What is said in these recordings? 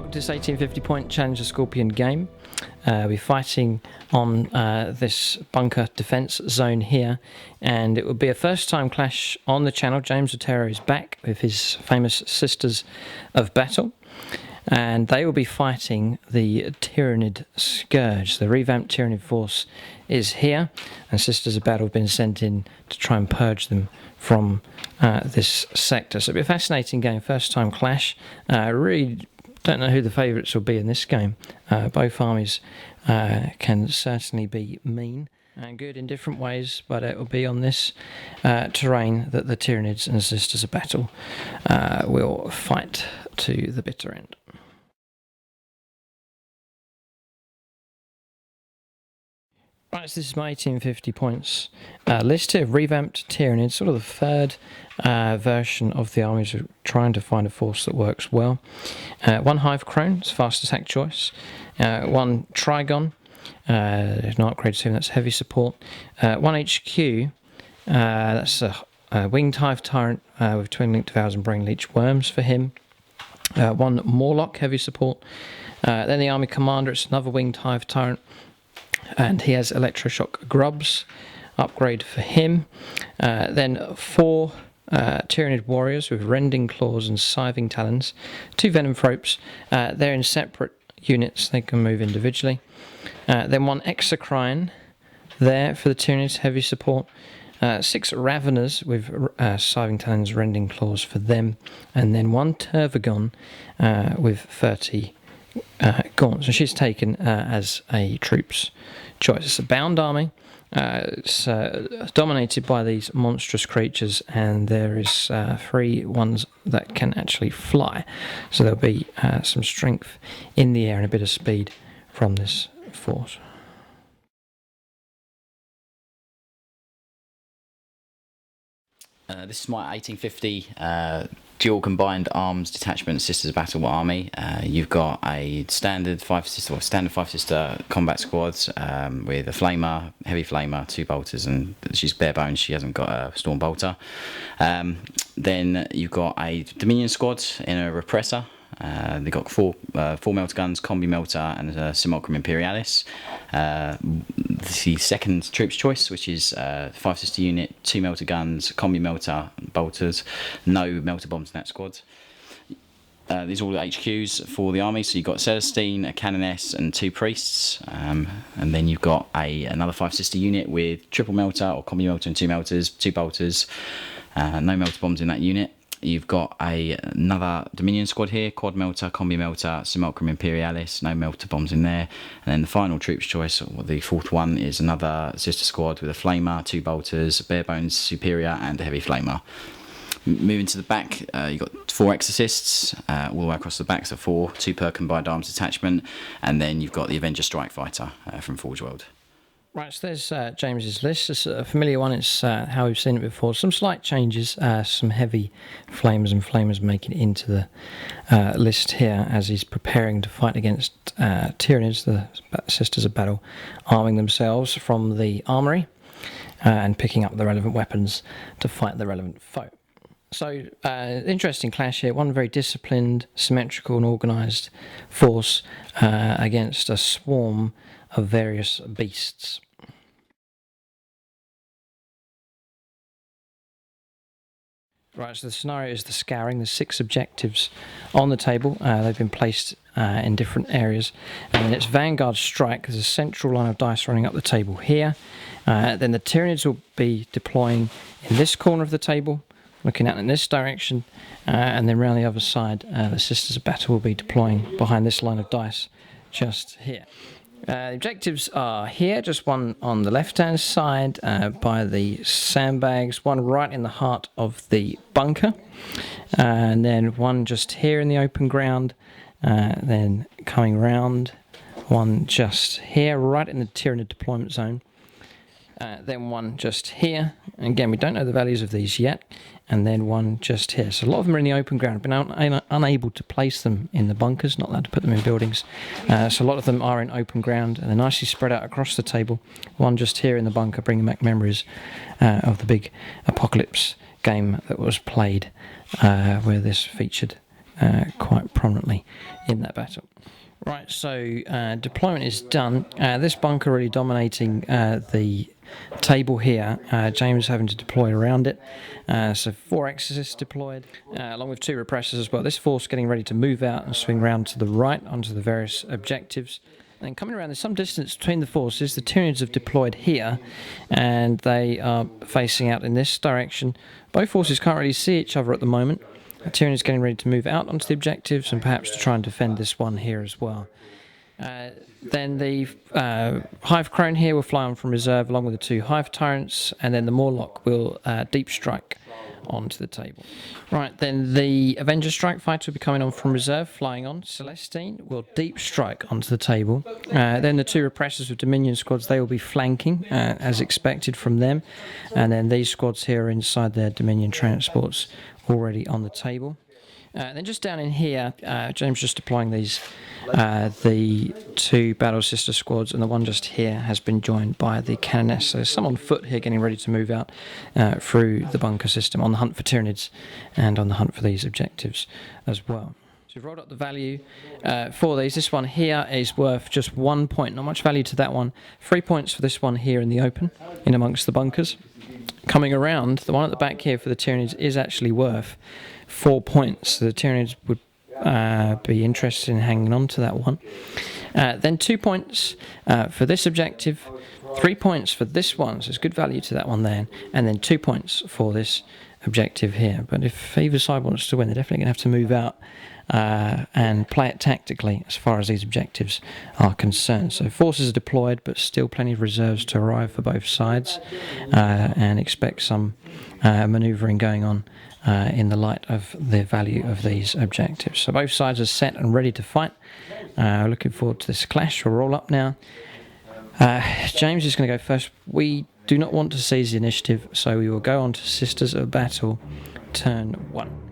Welcome to this 1850 point Challenger Scorpion game. We're fighting on this bunker defense zone here, and it will be a first time clash on the channel. James Otero is back with his famous Sisters of Battle, and they will be fighting the Tyranid Scourge. The revamped Tyranid force is here, and Sisters of Battle have been sent in to try and purge them from this sector. So it'll be a fascinating game, first time clash. Really don't know who the favourites will be in this game. Both armies can certainly be mean and good in different ways, but it will be on this terrain that the Tyranids and Sisters of Battle will fight to the bitter end. Right, so this is my 1850 points list here of revamped Tyranids, sort of the third version of the armies. We're trying to find a force that works well. One Hive Crone, it's fast attack choice. One Trigon, there's no upgrade to him, that's heavy support. One HQ, that's a Winged Hive Tyrant with Twin Linked Vows and Brain Leech Worms for him. One Morlock, heavy support. Then the Army Commander, it's another Winged Hive Tyrant, and he has Electroshock Grubs, upgrade for him. Then four Tyranid Warriors with Rending Claws and Scything Talons. Two Venom Thropes, they're in separate units, they can move individually. Then one Exocrine there for the Tyranids, heavy support. Six Raveners with Scything Talons, Rending Claws for them. And then one Tervagon with 30 gaunts, and she's taken as a troops choice. It's a bound army. It's dominated by these monstrous creatures, and there is three ones that can actually fly, so there'll be some strength in the air and a bit of speed from this force. This is my 1850 dual combined arms detachment Sisters of Battle army. You've got a standard five sister combat squads with a flamer, heavy flamer, two bolters, and she's bare bones. She hasn't got a storm bolter. Then you've got a Dominion squad in a repressor. They've got four melter guns, combi melter, and a Simulacrum Imperialis. The second troops choice, which is five sister unit, two melter guns, combi melter, bolters, no melter bombs in that squad. These are all the HQs for the army. So you've got Celestine, a Canoness, and two priests, and then you've got another five sister unit with triple melter or combi melter and two melters, two bolters, no melter bombs in that unit. You've got another Dominion squad here, quad melter, combi melter, Simulacrum Imperialis, no melter bombs in there. And then the final troops choice, or the fourth one, is another sister squad with a flamer, two bolters, bare bones superior, and a heavy flamer. Moving to the back, you've got four exorcists all the way across the back, so two per combined arms detachment, and then you've got the Avenger Strike Fighter from Forge World. Right, so there's James's list. It's a familiar one. It's how we've seen it before. Some slight changes, some heavy flamers making it into the list here as he's preparing to fight against Tyranids, the Sisters of Battle, arming themselves from the armory and picking up the relevant weapons to fight the relevant foe. So, interesting clash here. One very disciplined, symmetrical and organised force against a swarm of various beasts. Right, so the scenario is the Scouring. There's 6 objectives on the table. They've been placed in different areas. And it's Vanguard Strike. There's a central line of dice running up the table here. Then the Tyranids will be deploying in this corner of the table, looking out in this direction. And then round the other side, the Sisters of Battle will be deploying behind this line of dice just here. The objectives are here, just one on the left-hand side by the sandbags, one right in the heart of the bunker, and then one just here in the open ground, then coming round, one just here, right in the Tyranid deployment zone, then one just here. Again, we don't know the values of these yet, and then one just here. So a lot of them are in the open ground. I've been unable to place them in the bunkers, not allowed to put them in buildings. So a lot of them are in open ground, and they're nicely spread out across the table. One just here in the bunker, bringing back memories of the big Apocalypse game that was played, where this featured quite prominently in that battle. Right, so deployment is done. This bunker really dominating the table here. James having to deploy around it. So 4 exorcists deployed, along with 2 repressors as well. This force getting ready to move out and swing round to the right onto the various objectives. And coming around, there's some distance between the forces. The Tyranids have deployed here, and they are facing out in this direction. Both forces can't really see each other at the moment. The Tyranids getting ready to move out onto the objectives and perhaps to try and defend this one here as well. Then the Hive Crone here will fly on from reserve along with the 2 Hive Tyrants, and then the Morlock will deep strike onto the table. Right, then the Avenger Strike Fighter will be coming on from reserve, flying on. Celestine will deep strike onto the table. Then the 2 Repressors with Dominion squads, they will be flanking as expected from them. And then these squads here are inside their Dominion transports already on the table. Then just down in here, James just deploying these, the 2 Battle Sister squads, and the one just here has been joined by the Canoness. So there's some on foot here getting ready to move out through the bunker system on the hunt for Tyranids and on the hunt for these objectives as well. So we've rolled up the value for these. This one here is worth just 1 point, not much value to that one. 3 points for this one here in the open, in amongst the bunkers. Coming around, the one at the back here for the Tyranids is actually worth 4 points. So the Tyranids would be interested in hanging on to that one. Then 2 points for this objective, 3 points for this one, so it's good value to that one there, and then 2 points for this objective here. But if either side wants to win, they're definitely going to have to move out and play it tactically as far as these objectives are concerned. So forces are deployed, but still plenty of reserves to arrive for both sides, and expect some manoeuvring going on in the light of the value of these objectives. So both sides are set and ready to fight. Looking forward to this clash. We'll roll up now. James is going to go first. We do not want to seize the initiative, so we will go on to Sisters of Battle, turn 1.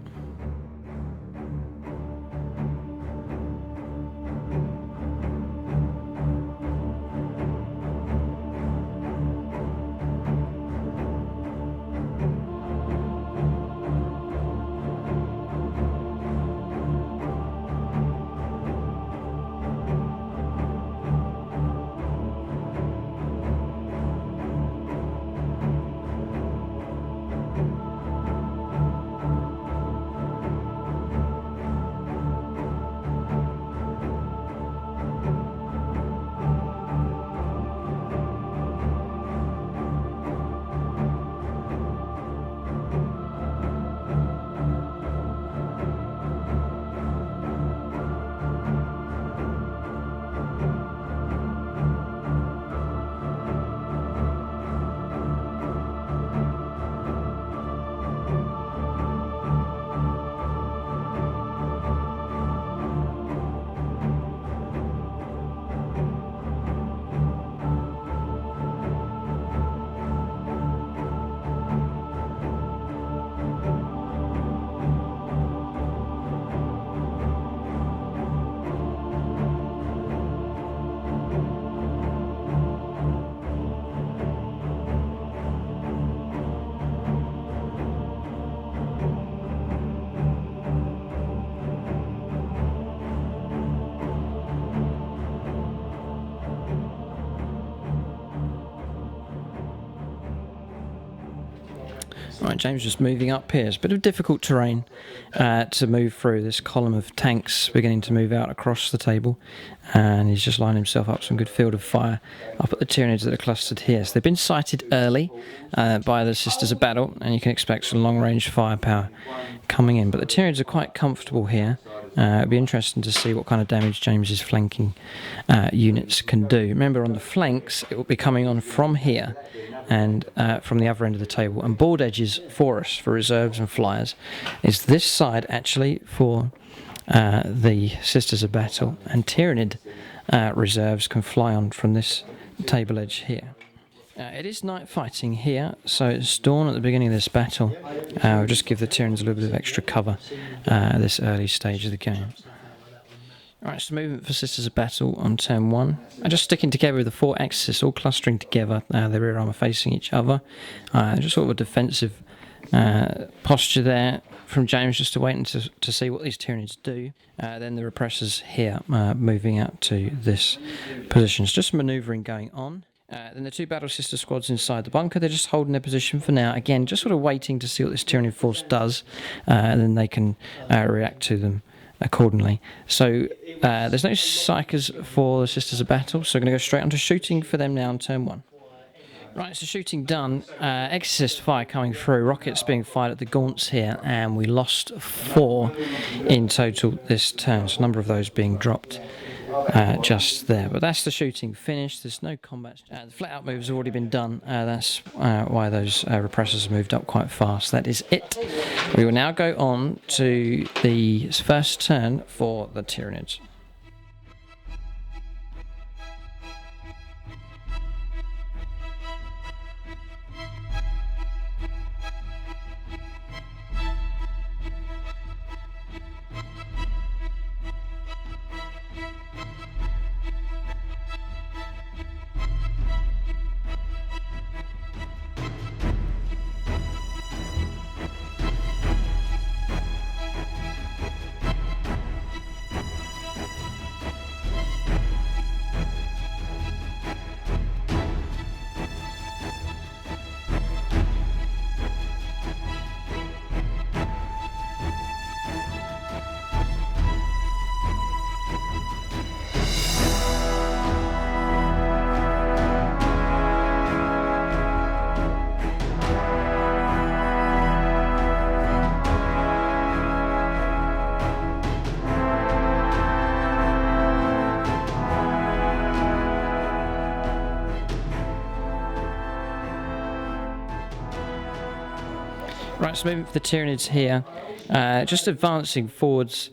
Right, James just moving up here. It's a bit of difficult terrain to move through. This column of tanks beginning to move out across the table, and he's just lined himself up some good field of fire up at the Tyranids that are clustered here. So they've been sighted early by the Sisters of Battle, and you can expect some long-range firepower coming in. But the Tyranids are quite comfortable here. It'll be interesting to see what kind of damage James's flanking units can do. Remember, on the flanks, it will be coming on from here and from the other end of the table. And board edges for us, for reserves and flyers, is this side actually for the Sisters of Battle, and Tyranid reserves can fly on from this table edge here. It is night fighting here, so it's dawn at the beginning of this battle. We'll just give the Tyranids a little bit of extra cover at this early stage of the game. Alright, so movement for Sisters of Battle on turn 1. Just sticking together with the 4 Exorcists, all clustering together, their rear armour facing each other. Just sort of a defensive posture there. from James just to wait and to see what these Tyranids do. Then the repressors here moving out to this position. It's just manoeuvring going on. Then the two battle sister squads inside the bunker, they're just holding their position for now. Again, just sort of waiting to see what this Tyranid force does, and then they can react to them accordingly. So there's no psychers for the Sisters of Battle, so we're going to go straight on to shooting for them now on turn 1. Right, so shooting done, Exorcist fire coming through, rockets being fired at the gaunts here, and we lost 4 in total this turn, so a number of those being dropped just there. But that's the shooting finished, there's no combat. The flat out moves have already been done, that's why those repressors have moved up quite fast. That is it. We will now go on to the first turn for the Tyranids. Right, so moving for the Tyranids here, just advancing forwards,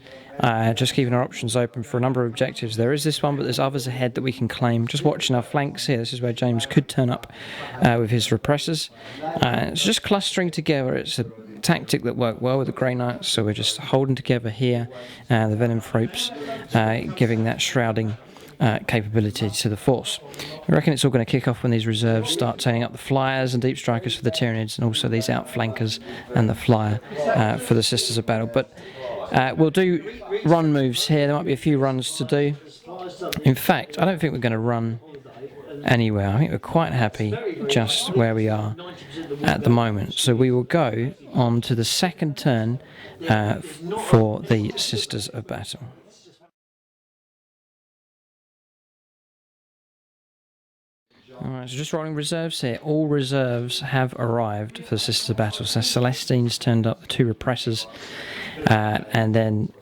just keeping our options open for a number of objectives. There is this one, but there's others ahead that we can claim. Just watching our flanks here, this is where James could turn up with his repressors. It's just clustering together. It's a tactic that worked well with the Grey Knights, so we're just holding together here, the Venom Thropes, giving that shrouding capability to the force. I reckon it's all going to kick off when these reserves start turning up the flyers and deep strikers for the Tyranids, and also these outflankers and the flyer for the Sisters of Battle. But we'll do run moves here. There might be a few runs to do. In fact, I don't think we're going to run anywhere. I think we're quite happy just where we are at the moment. So we will go on to the second turn for the Sisters of Battle. Alright, so just rolling reserves here. All reserves have arrived for the Sisters of Battle. So Celestine's turned up, the 2 repressors, and then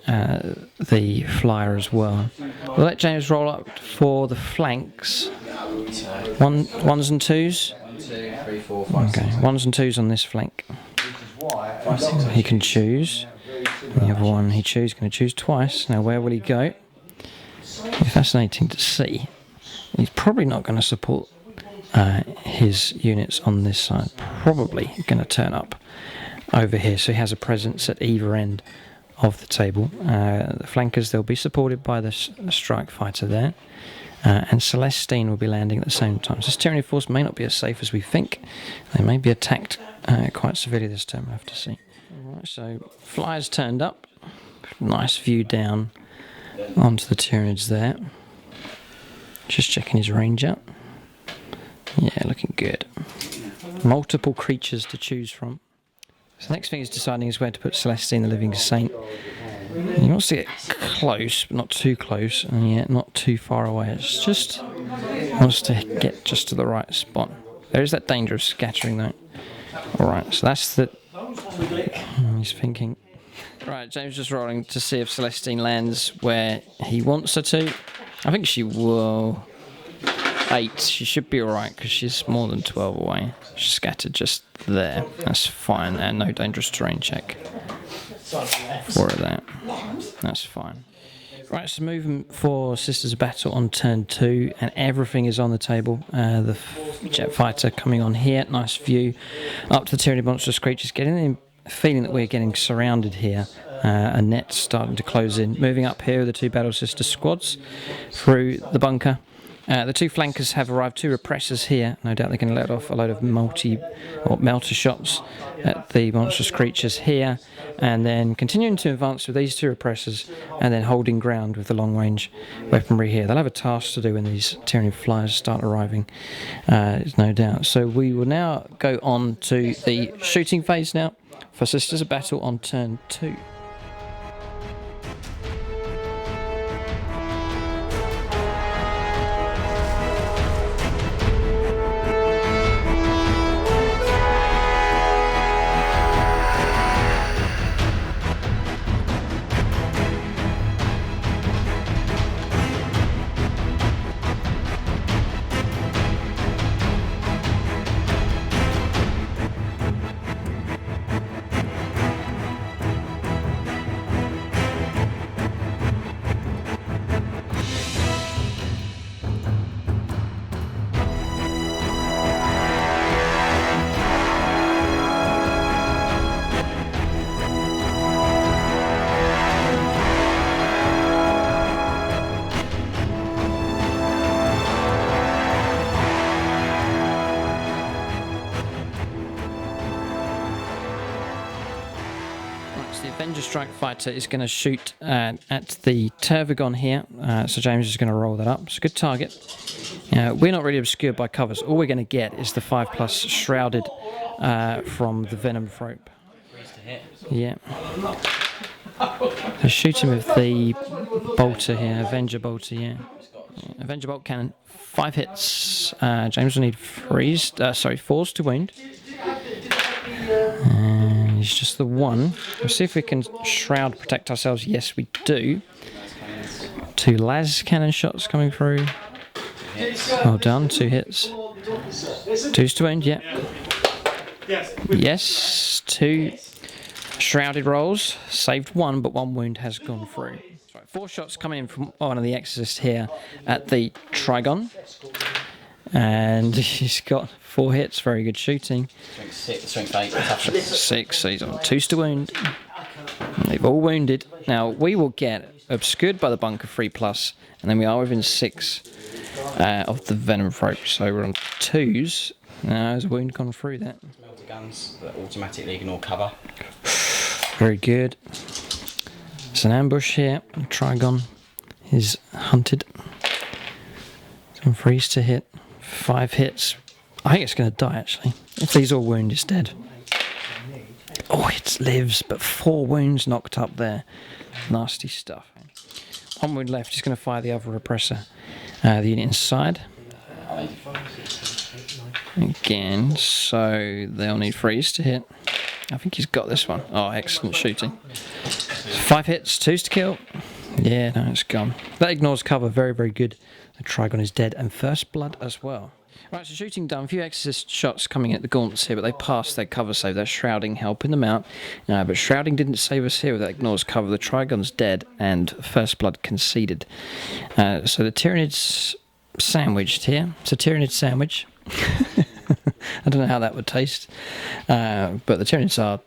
the flyer as well. We'll let James roll up for the flanks. Ones and twos? 1, 2, 3, 4, 5, okay, 1s and 2s on this flank. He can choose. The other one he chooses, going to choose twice. Now where will he go? It'll be fascinating to see. He's probably not going to support his units on this side. Probably going to turn up over here, so he has a presence at either end of the table. The flankers, they'll be supported by the strike fighter there, and Celestine will be landing at the same time. So this Tyranid force may not be as safe as we think. They may be attacked quite severely this turn, we'll have to see. Alright, so flyers turned up. Nice view down onto the Tyranids there. Just checking his range out. Yeah, looking good. Multiple creatures to choose from. So the next thing is deciding is where to put Celestine the Living Saint. He wants to get close, but not too close, and yet not too far away. It's just wants to get just to the right spot. There is that danger of scattering though. Alright, so that's the... he's thinking. Right, James just rolling to see if Celestine lands where he wants her to. I think she will. 8. She should be alright because she's more than 12 away. She's scattered just there. That's fine. And no dangerous terrain check for that. That's fine. Right, so moving for Sisters of Battle on turn 2, and everything is on the table. The jet fighter coming on here. Nice view up to the Tyranid monstrous creatures. Getting the feeling that we're getting surrounded here. A net starting to close in. Moving up here with the 2 Battle Sister squads through the bunker. The two flankers have arrived, two repressors here. No doubt they can let off a load of melter shots at the monstrous creatures here, and then continuing to advance with these two repressors, and then holding ground with the long-range weaponry here. They'll have a task to do when these Tyranid flyers start arriving, there's no doubt. So we will now go on to the shooting phase now for Sisters of Battle on turn 2. Avenger Strike Fighter is going to shoot at the Tervagon here, so James is going to roll that up. It's a good target. We're not really obscured by covers. All we're going to get is the 5+ Shrouded from the Venom Rope. Yeah. So shoot him with the Bolter here, Avenger Bolter, yeah. Avenger Bolt Cannon, 5 hits. James will need fours to wound. He's just the one. We'll see if we can Shroud protect ourselves. Yes, we do. 2 las cannon shots coming through. Well done, 2 hits. 2's to wound, yeah. Yes, 2 shrouded rolls. Saved 1, but 1 wound has gone through. 4 shots coming in from one of the Exorcists here at the Trigon. And he's got 4 hits, very good shooting. Strength 8, toughness 6, so he's on 2's to wound. They've all wounded. Now, we will get obscured by the bunker 3+, and then we are within 6 of the Venom Rope, so we're on 2's. Now, there's a wound gone through that. Melter guns that automatically ignore cover. Very good. It's an ambush here. Trigon is hunted. Some freeze to hit. 5 hits. I think it's going to die, actually. If these all wound, it's dead. Oh, it lives, but 4 wounds knocked up there. Nasty stuff. 1 wound left. He's going to fire the other repressor. The unit inside. Again, so they'll need freeze to hit. I think he's got this one. Oh, excellent shooting. 5 hits, 2's to kill. Yeah, no, it's gone. That ignores cover. Very, very good. The Trigon is dead, and first blood as well. Right, so shooting done. A few Exorcist shots coming at the gauntlets here, but they passed their cover save. Their shrouding helping them out. But shrouding didn't save us here. That ignores cover. The Trigon's dead, and first blood conceded. So the Tyranids sandwiched here. It's a Tyranid sandwich. I don't know how that would taste. But the Tyranids are,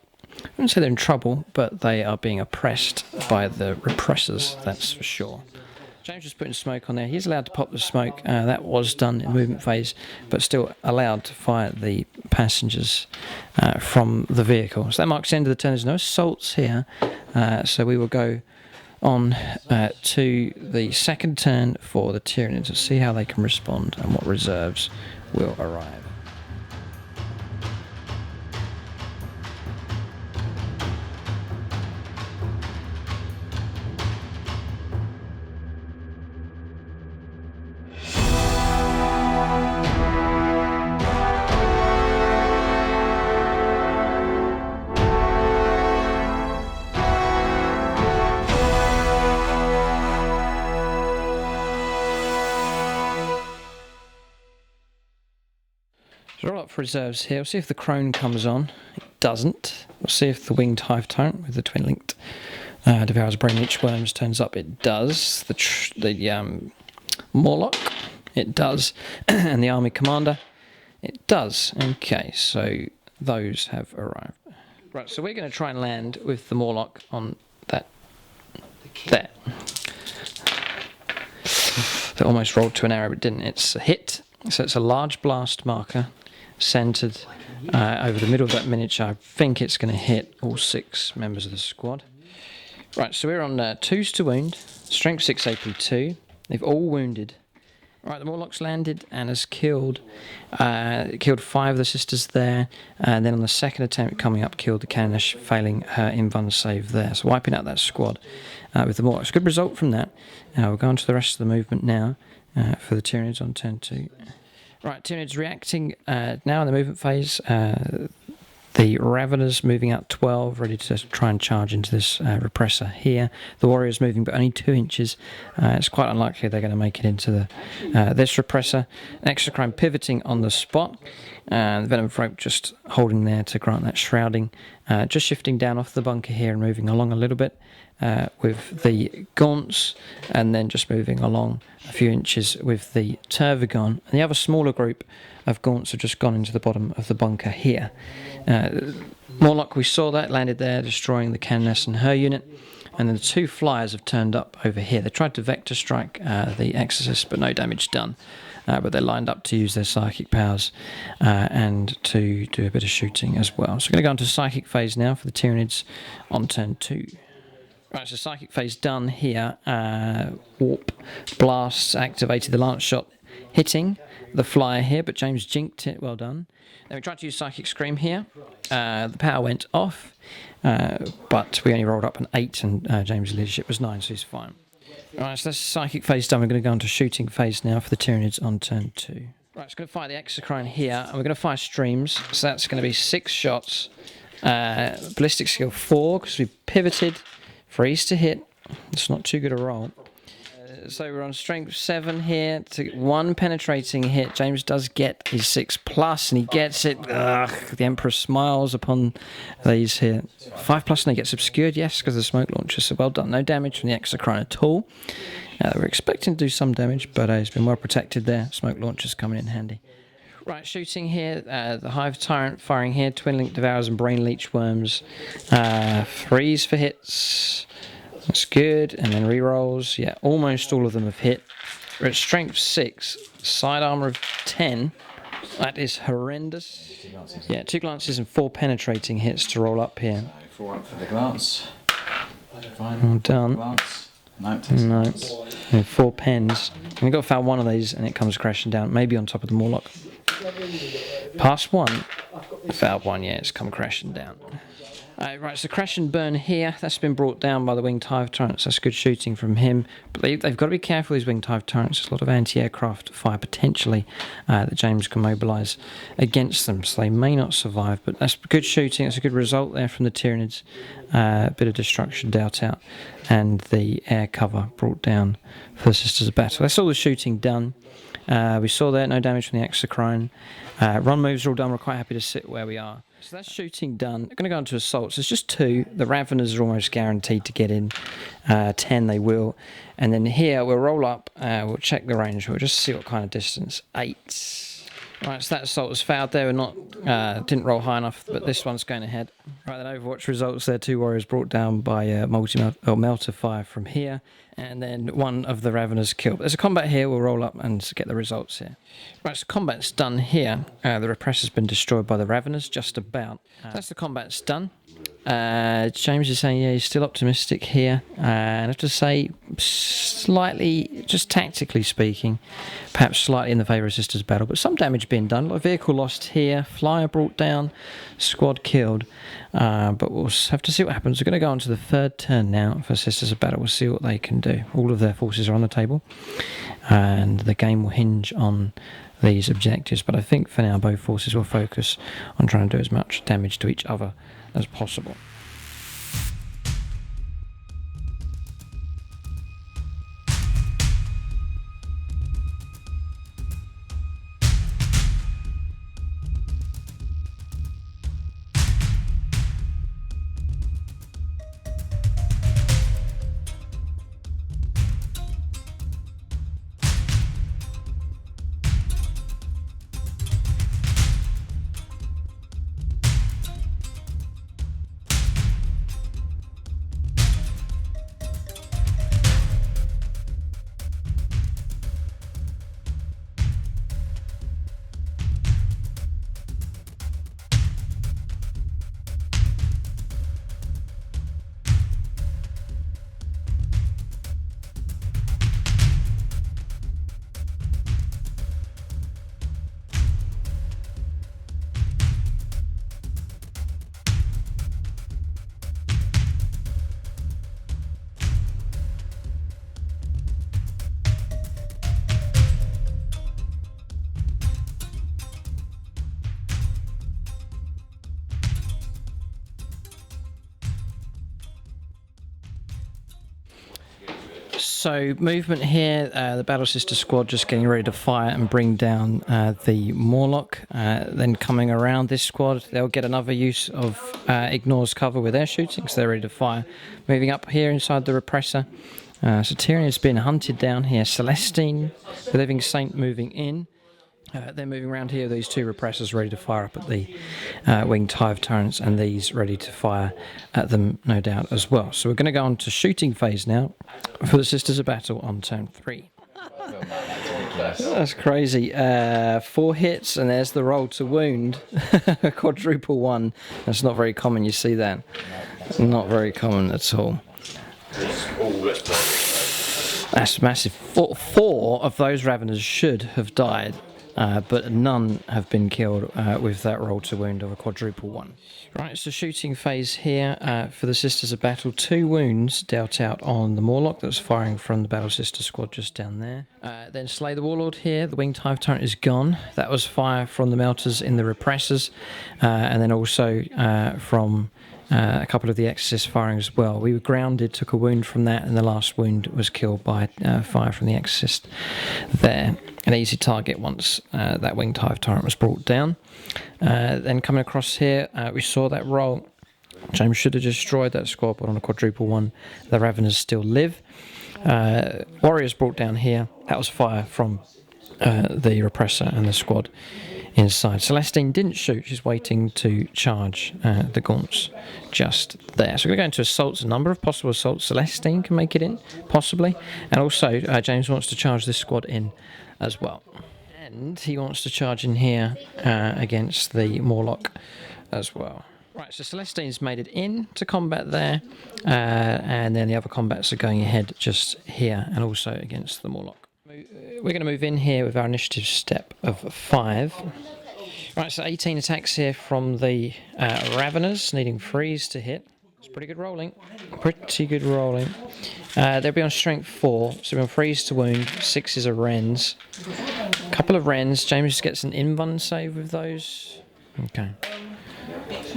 I wouldn't say they're in trouble, but they are being oppressed by the repressors, that's for sure. James is putting smoke on there. He's allowed to pop the smoke. That was done in movement phase, but still allowed to fire the passengers from the vehicle. So that marks the end of the turn. There's no assaults here. So we will go on to the second turn for the Tyranids to see how they can respond and what reserves will arrive. So roll up for reserves here. We'll see if the Crone comes on. It doesn't. We'll see if the Winged Hive Tyrant with the twin linked Devours Brain Leech Worms turns up. It does. The Morlock, it does. And the Army Commander, it does. Okay, so those have arrived. Right, so we're going to try and land with the Morlock on that there. that almost rolled to an error but didn't. It's a hit, so it's a large blast marker centered over the middle of that miniature. I think it's going to hit all 6 members of the squad. Right, so we're on 2s to wound, strength 6 AP2. They've all wounded. Right, the Morlock's landed and has killed 5 of the sisters there, and then on the second attempt coming up killed the Cannonesh, failing her invuln save there. So wiping out that squad with the Morlocks. Good result from that. We'll go on to the rest of the movement now for the Tyranids on turn 2. Right, Tyranids reacting now in the movement phase. The Raveners moving out 12, ready to try and charge into this repressor here. The Warriors moving, but only 2 inches. It's quite unlikely they're going to make it into this repressor. An Exocrine pivoting on the spot. The Venom Rope just holding there to grant that shrouding. Just shifting down off the bunker here and moving along a little bit with the Gaunts, and then just moving along a few inches with the Tervigon. And the other smaller group of Gaunts have just gone into the bottom of the bunker here. Morlock, we saw that, landed there, destroying the Cannonesh and her unit. And then the 2 flyers have turned up over here. They tried to vector strike the Exorcist, but no damage done. But they're lined up to use their psychic powers and to do a bit of shooting as well. So we're going to go on to psychic phase now for the Tyranids on turn 2. Right, so psychic phase done here. Warp blasts activated, the lance shot hitting the flyer here, but James jinked it. Well done. Then we tried to use Psychic Scream here. The power went off, but we only rolled up an 8, and James' leadership was 9, so he's fine. Alright, so that's psychic phase done. We're going to go on to shooting phase now for the Tyranids on turn 2. Right, it's going to fire the Exocrine here, and we're going to fire streams. So that's going to be 6 shots. Ballistic skill 4, because we pivoted. Freeze to hit. It's not too good a roll. So we're on strength 7 here to 1 penetrating hit. James does get his 6+, and he gets it. Ugh, the Emperor smiles upon these here. 5+, and he gets obscured, yes, because of the smoke launcher. So well done. No damage from the Exocrine at all. We're expecting to do some damage, but he's been well protected there. Smoke launcher's coming in handy. Right, shooting here. The Hive Tyrant firing here. Twin Link Devours and Brain Leech Worms. 3s for hits. That's good, and then rerolls. Yeah, almost all of them have hit. We're at strength 6, side armor of 10. That is horrendous. Yeah, 2 glances and 4 penetrating hits to roll up here. 4 up for the glance. Well done. Glance. No. And 4 pens. And we've got to foul one of these, and it comes crashing down. Maybe on top of the Morlock. Past 1. Fouled 1, yeah, it's come crashing down. Right, so crash and burn here. That's been brought down by the Winged Hive Tyrants. That's good shooting from him. But they've got to be careful, these Winged Hive Tyrants. There's a lot of anti-aircraft fire potentially that James can mobilise against them. So they may not survive. But that's good shooting. That's a good result there from the Tyranids. A bit of destruction dealt out. And the air cover brought down for the Sisters of Battle. That's all the shooting done. We saw there, no damage from the Exocrine. Run moves are all done. We're quite happy to sit where we are. So that's shooting done. We're going to go on to assaults. There's just 2. The Raveners are almost guaranteed to get in. 10 they will. And then here we'll roll up. We'll check the range. We'll just see what kind of distance. 8. Right, so that assault was fouled there. We're not, didn't roll high enough, but this one's going ahead. Right, then Overwatch results there. 2 warriors brought down by melter fire from here. And then 1 of the Raveners killed. There's a combat here. We'll roll up and get the results here. Right, so combat's done here. The repressor's been destroyed by the Raveners, just about. That's the combat's done. James is saying, yeah, he's still optimistic here. And I have to say, slightly, just tactically speaking, perhaps slightly in the favour of Sisters Battle, but some damage being done. A lot of vehicle lost here, flyer brought down, squad killed. But we'll have to see what happens. We're going to go on to the 3rd turn now for Sisters of Battle. We'll see what they can do. All of their forces are on the table, and the game will hinge on these objectives. But I think for now, both forces will focus on trying to do as much damage to each other as possible. So movement here, the Battle Sister squad just getting ready to fire and bring down the Morlock. Then coming around this squad, they'll get another use of Ignore's cover with their shooting, so they're ready to fire. Moving up here inside the Repressor. So Tyrani's been hunted down here. Celestine, the Living Saint, moving in. They're moving around here, these two Repressors ready to fire up at the Winged Hive Turrets, and these ready to fire at them, no doubt, as well. So we're going to go on to shooting phase now for the Sisters of Battle on turn 3. That's crazy. 4 hits, and there's the roll to wound. Quadruple 1. That's not very common, you see that? Not very common at all. That's massive. Four of those Raveners should have died. But none have been killed with that roll to wound of a quadruple 1. Right, it's the shooting phase here for the Sisters of Battle. 2 wounds dealt out on the Morlock that was firing from the Battle Sister squad just down there. Then Slay the Warlord here. The Winged Hive Turret is gone. That was fire from the Melters in the Repressors, and then also from a couple of the Exorcists firing as well. We were grounded, took a wound from that, and the last wound was killed by fire from the Exorcist there. An easy target once that Winged Hive Turret was brought down. Then coming across here, we saw that roll. James should have destroyed that squad, but on a quadruple 1, the Raveners still live. Warriors brought down here. That was fire from the Repressor and the squad inside. Celestine didn't shoot, she's waiting to charge the Gaunts just there. So we're going to go into assaults, a number of possible assaults. Celestine can make it in, possibly. And also, James wants to charge this squad in as well. And he wants to charge in here against the Morlock as well. Right, so Celestine's made it in to combat there, and then the other combats are going ahead just here, and also against the Morlock. We're going to move in here with our initiative step of 5. Right, so 18 attacks here from the Raveners, needing freeze to hit. It's pretty good rolling. Pretty good rolling. They'll be on strength 4, so we're on freeze to wound. 6 is a Rens. A couple of Rens. James gets an invuln save with those. Okay. He's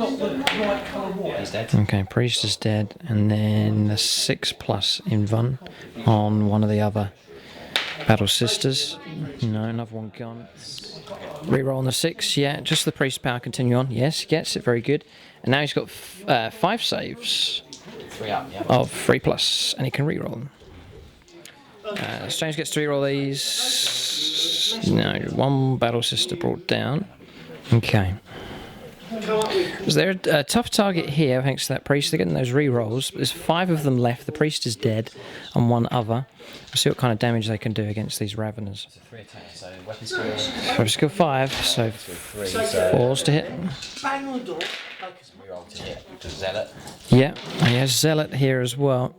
dead. Okay, Priest is dead, and then a 6+ invuln on one of the other Battle Sisters. No, another one gone. Reroll on the 6, yeah. Just the Priest power continue on. Yes, he gets it, very good. And now he's got 5 saves 3 up, yeah. of 3+, and he can reroll them. James gets to reroll these. No, 1 Battle Sister brought down. Okay. So they're a tough target here thanks to that Priest. They're getting those rerolls. There's 5 of them left. The Priest is dead, and 1 other. We'll see what kind of damage they can do against these Raveners. So 3 attacks, so weapon skill. Weapon skill 5, so 3, so 4s to hit. reroll to hit. Just Zealot. Yeah, and he has Zealot here as well.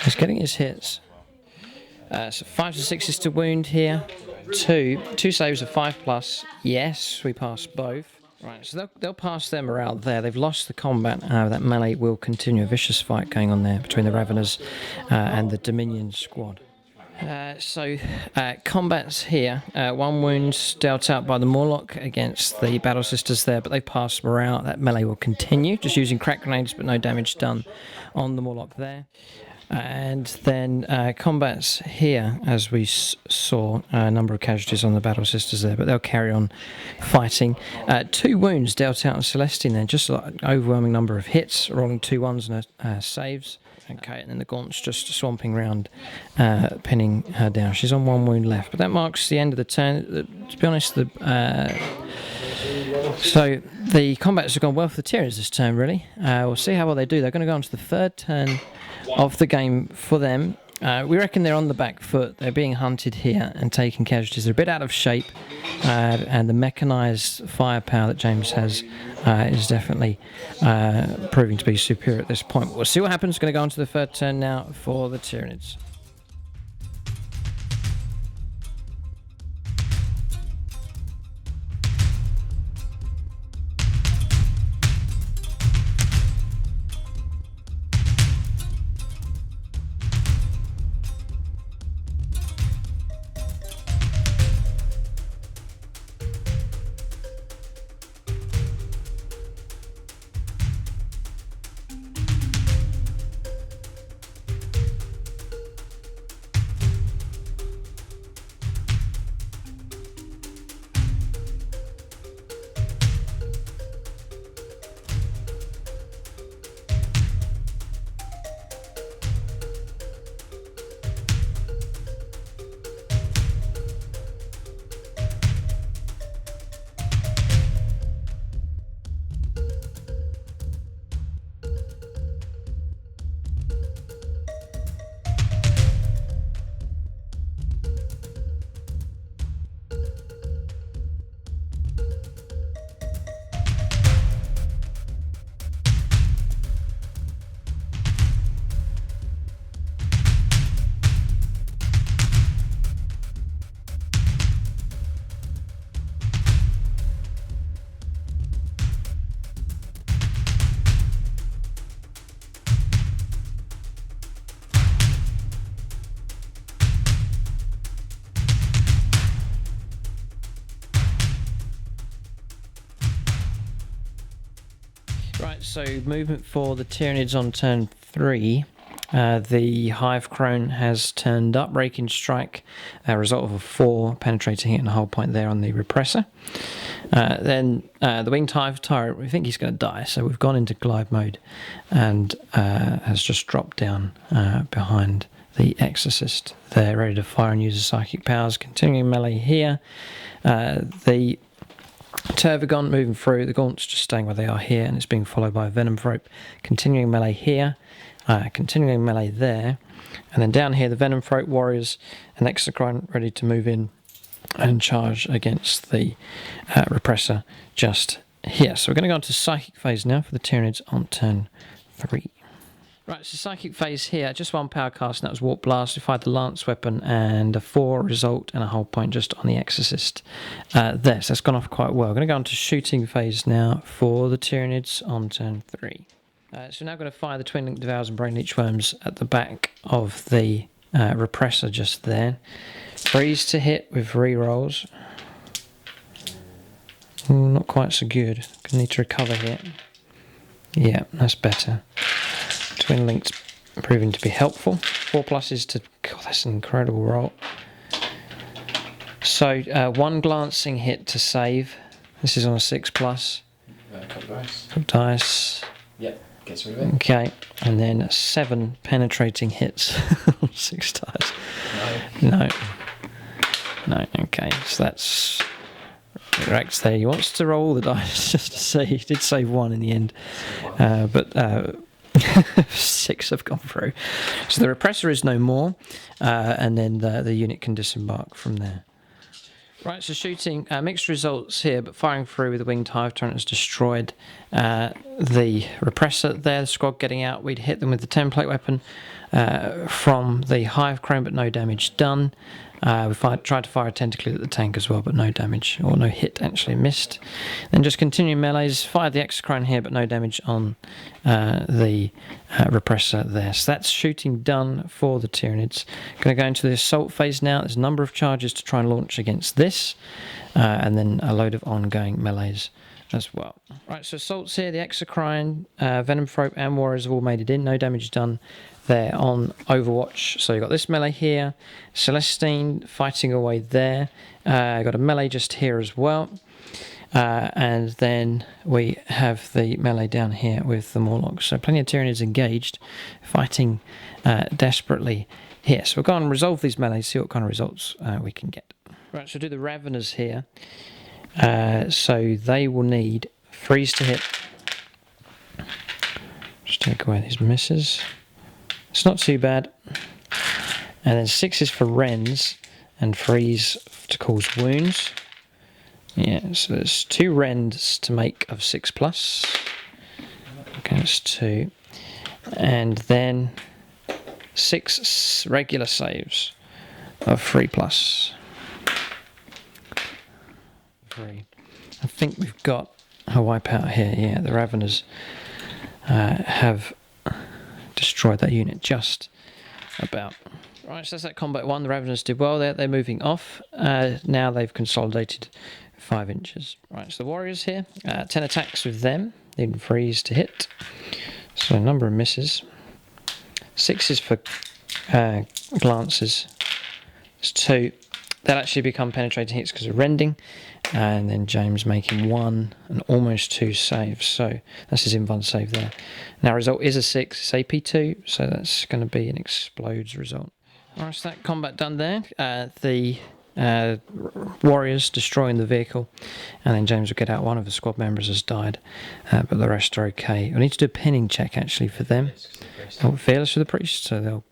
He's getting his hits. So 5s and 6s to wound here. 2 saves of 5+. Yes, we pass both. Right, so they'll pass them around there. They've lost the combat. That melee will continue. A vicious fight going on there between the Raveners and the Dominion squad. Combats here. 1 wound dealt out by the Morlock against the Battle Sisters there, but they pass morale. That melee will continue, just using crack grenades, but no damage done on the Morlock there. And then combats here, as we saw, a number of casualties on the Battle Sisters there, but they'll carry on fighting. 2 wounds dealt out on Celestine then, just an overwhelming number of hits, rolling 2 1s and saves. Okay, and then the Gaunt's just swamping round, pinning her down. She's on 1 wound left, but that marks the end of the turn. To be honest, so the combats have gone well for the Tyranids this turn, really. We'll see how well they do. They're going to go on to the 3rd turn of the game for them. We reckon they're on the back foot. They're being hunted here and taking casualties. They're a bit out of shape, and the mechanised firepower that James has is definitely proving to be superior at this point. We'll see what happens. Going to go on to the 3rd turn now for the Tyranids. Right, so movement for the Tyranids on turn 3. The Hive Crone has turned up, Raking Strike, a result of a 4 penetrating hit and a hull point there on the Repressor. Then the Winged Hive Tyrant, we think he's going to die, so we've gone into glide mode and has just dropped down behind the Exorcist there, ready to fire and use his psychic powers. Continuing melee here. The Tervigon moving through, the Gaunts just staying where they are here, and it's being followed by a Venom Thrope. Continuing melee here, continuing melee there, and then down here the Venom Throat Warriors and Exocrine ready to move in and charge against the Repressor just here. So we're going to go on to Psychic Phase now for the Tyranids on turn 3. Right, so Psychic Phase here, just 1 power cast, and that was Warp Blast. We fired the Lance Weapon and a 4 result and a hull point just on the Exorcist there. So that's gone off quite well. We're going to go on to Shooting Phase now for the Tyranids on turn 3. So we're now going to fire the Twin Link Devours and Brain Leech Worms at the back of the Repressor just there. Freeze to hit with rerolls. Not quite so good. Gonna need to recover here. Yeah, that's better. Twin Link's proving to be helpful. 4 pluses to... God, that's an incredible roll. So, 1 glancing hit to save. This is on a 6 plus. Couple dice. Couple dice. Yep, gets rid of it. Okay, and then 7 penetrating hits on 6 dice. No. No, okay, so that's... Rex there, he wants to roll the dice just to see. He did save 1 in the end, but 6 have gone through. So the Repressor is no more, and then the unit can disembark from there. Right, so shooting, mixed results here, but firing through with the Winged Hive Tyrant has destroyed the Repressor there. The squad getting out, we'd hit them with the template weapon from the Hive Crone, but no damage done. We tried to fire a tentacle at the tank as well, but no damage, or no hit actually, missed. Then just continuing melees, fired the Exocrine here, but no damage on the Repressor there. So that's shooting done for the Tyranids. Going to go into the assault phase now. There's a number of charges to try and launch against this, and then a load of ongoing melees as well. Right, so assaults here, the Exocrine, Venom Throat and Warriors have all made it in. No damage done there on Overwatch. So you've got this melee here, Celestine fighting away there, got a melee just here as well, and then we have the melee down here with the Morlocks. So plenty of Tyranids engaged, fighting desperately here. So we'll go and resolve these melees, see what kind of results we can get. Right, so do the Raveners here. So they will need freeze to hit. Just take away these misses. It's not too bad. And then 6 is for Rens and freeze to cause wounds. Yeah, so there's 2 Rens to make of 6 plus. Okay, that's 2. And then 6 regular saves of 3 plus. 3. I think we've got a wipeout here. Yeah, the Raveners have destroyed that unit just about. Right, so that's that combat 1. The Raveners did well there. They're moving off. Now they've consolidated 5 inches. Right, so the Warriors here. 10 attacks with them. Needing freeze to hit. So a number of misses. 6 is for glances. There's 2. They'll actually become penetrating hits because of rending. And then James making 1 and almost 2 saves. So that's his invuln save there. Now result is a 6. It's AP2. So that's going to be an explodes result. Alright, so that combat done there. The Warriors destroying the vehicle. And then James will get out. One of the squad members has died. But the rest are okay. We need to do a pinning check actually for them. Oh, fearless for the priest. So they'll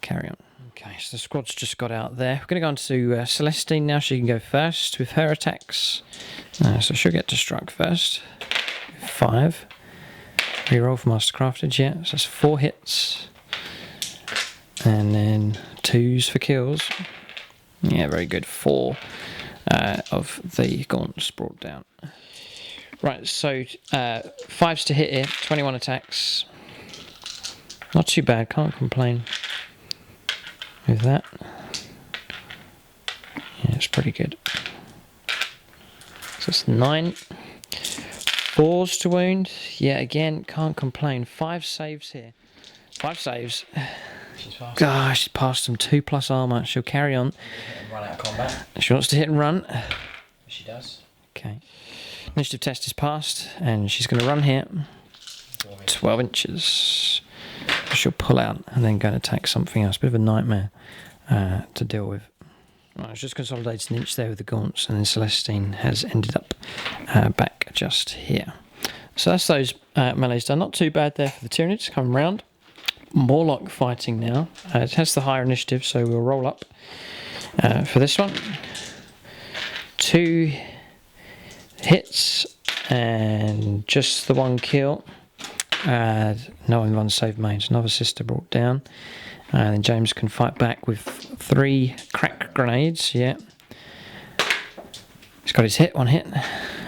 carry on. Okay, so the squad's just got out there. We're going to go on to Celestine now. She can go first with her attacks. So she'll get to struck first. 5. Reroll for Mastercrafted, yeah. So that's 4 hits. And then 2s for kills. Yeah, very good. 4 of the gaunts brought down. Right, so 5s to hit here. 21 attacks. Not too bad, can't complain with that. Yeah, it's pretty good. So it's 9. 4s to wound. Yeah, again, can't complain. 5 saves here. 5 saves. She's fast. Gosh, she passed them 2+ armor. She'll carry on. Run out of combat. She wants to hit and run. She does. Okay. Initiative test is passed, and she's going to run here. 12 inches. She'll pull out and then go and attack something else. Bit of a nightmare to deal with. Right, it's just consolidated an inch there with the gaunts, and then Celestine has ended up back just here. So that's those melees done. Not too bad there for the Tyranids coming round. Morlock fighting now. It has the higher initiative, so we'll roll up for this one. 2 hits and just the 1 kill. No one saved mains. Another sister brought down. And then James can fight back with 3 crack grenades. Yeah. He's got his hit, 1 hit.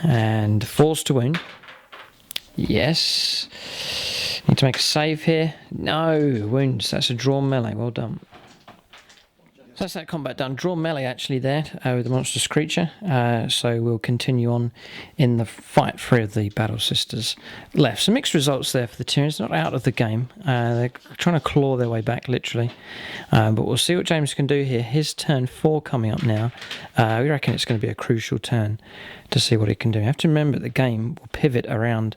And 4s to wound. Yes. Need to make a save here. No, wounds. That's a drawn melee. Well done. So that's that combat done. Draw melee actually there with the monstrous creature. So we'll continue on in the fight. 3 of the battle sisters left. Some mixed results there for the Tyranids. Not out of the game. They're trying to claw their way back literally. But we'll see what James can do here. His turn 4 coming up now. We reckon it's going to be a crucial turn to see what he can do. You have to remember the game will pivot around